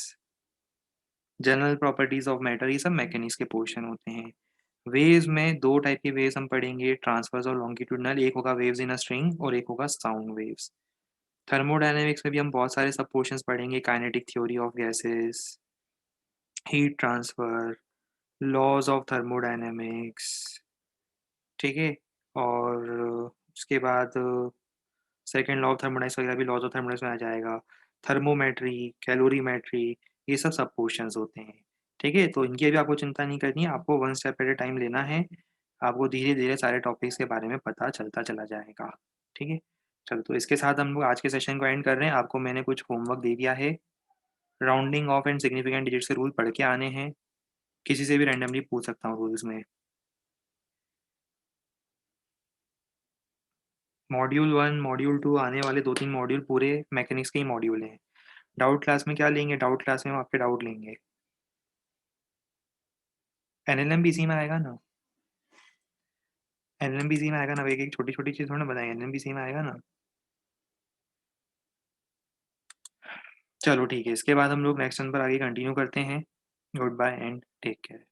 general properties of matter, ये सब मैकेनिक्स के पोर्शन होते हैं। वेव्स में 2 टाइप की वेव्स हम पढ़ेंगे, ट्रांसवर्स और लॉन्गिट्यूडिनल। एक होगा वेव्स इन अ स्ट्रिंग और एक होगा साउंड वेव्स। थर्मोडायनामिक्स में भी हम बहुत सारे सब पोर्शंस पढ़ेंगे, kinetic theory of gases, heat transfer, laws of thermodynamics, ठीक है? और उसके बाद सेकंड लॉ ऑफ थर्मोडायनामिक्स वगैरह भी लॉज ऑफ थर्मोडायनामिक्स में आ जाएगा। थर्मोमेट्री, कैलोरीमेट्री, ये सब सब पोर्शंस होते हैं, ठीक है? तो इनकी अभी आपको चिंता नहीं करनी है, आपको one step at a time लेना है। आपको धीरे-धीरे सारे टॉपिक्स के बारे में पता चलता चला जाएगा, ठीक है? चलो, तो इसके साथ हम लोग आज के सेशन को एंड कर रहे हैं। आपको मैंने कुछ होमवर्क दे दिया है। Rounding off and significant digits के रूल पढ़ के आने हैं। किसी से भी रैंडमली पूछ सकता हूँ रूल्स में। मॉड्यूल 1, मॉड्यूल 2 आने वाले 2-3 मॉड्यूल पूरे मैकेनिक्स के ही मॉड्यूल हैं। डाउट क्लास में क्या लेंगे? डाउट क्लास में हम आपके डाउट लेंगे। एनएलएमबीसी में आएगा ना, एनएलएमबीसी में आएगा ना, एक एक छोटी छोटी चीज थोड़ा बताएंगे, एनएलएमबीसी में आएगा ना। चलो ठीक है, इसके बाद हम लोग नेक्स्ट वन पर आगे कंटिन्यू करते हैं। Goodbye and take care.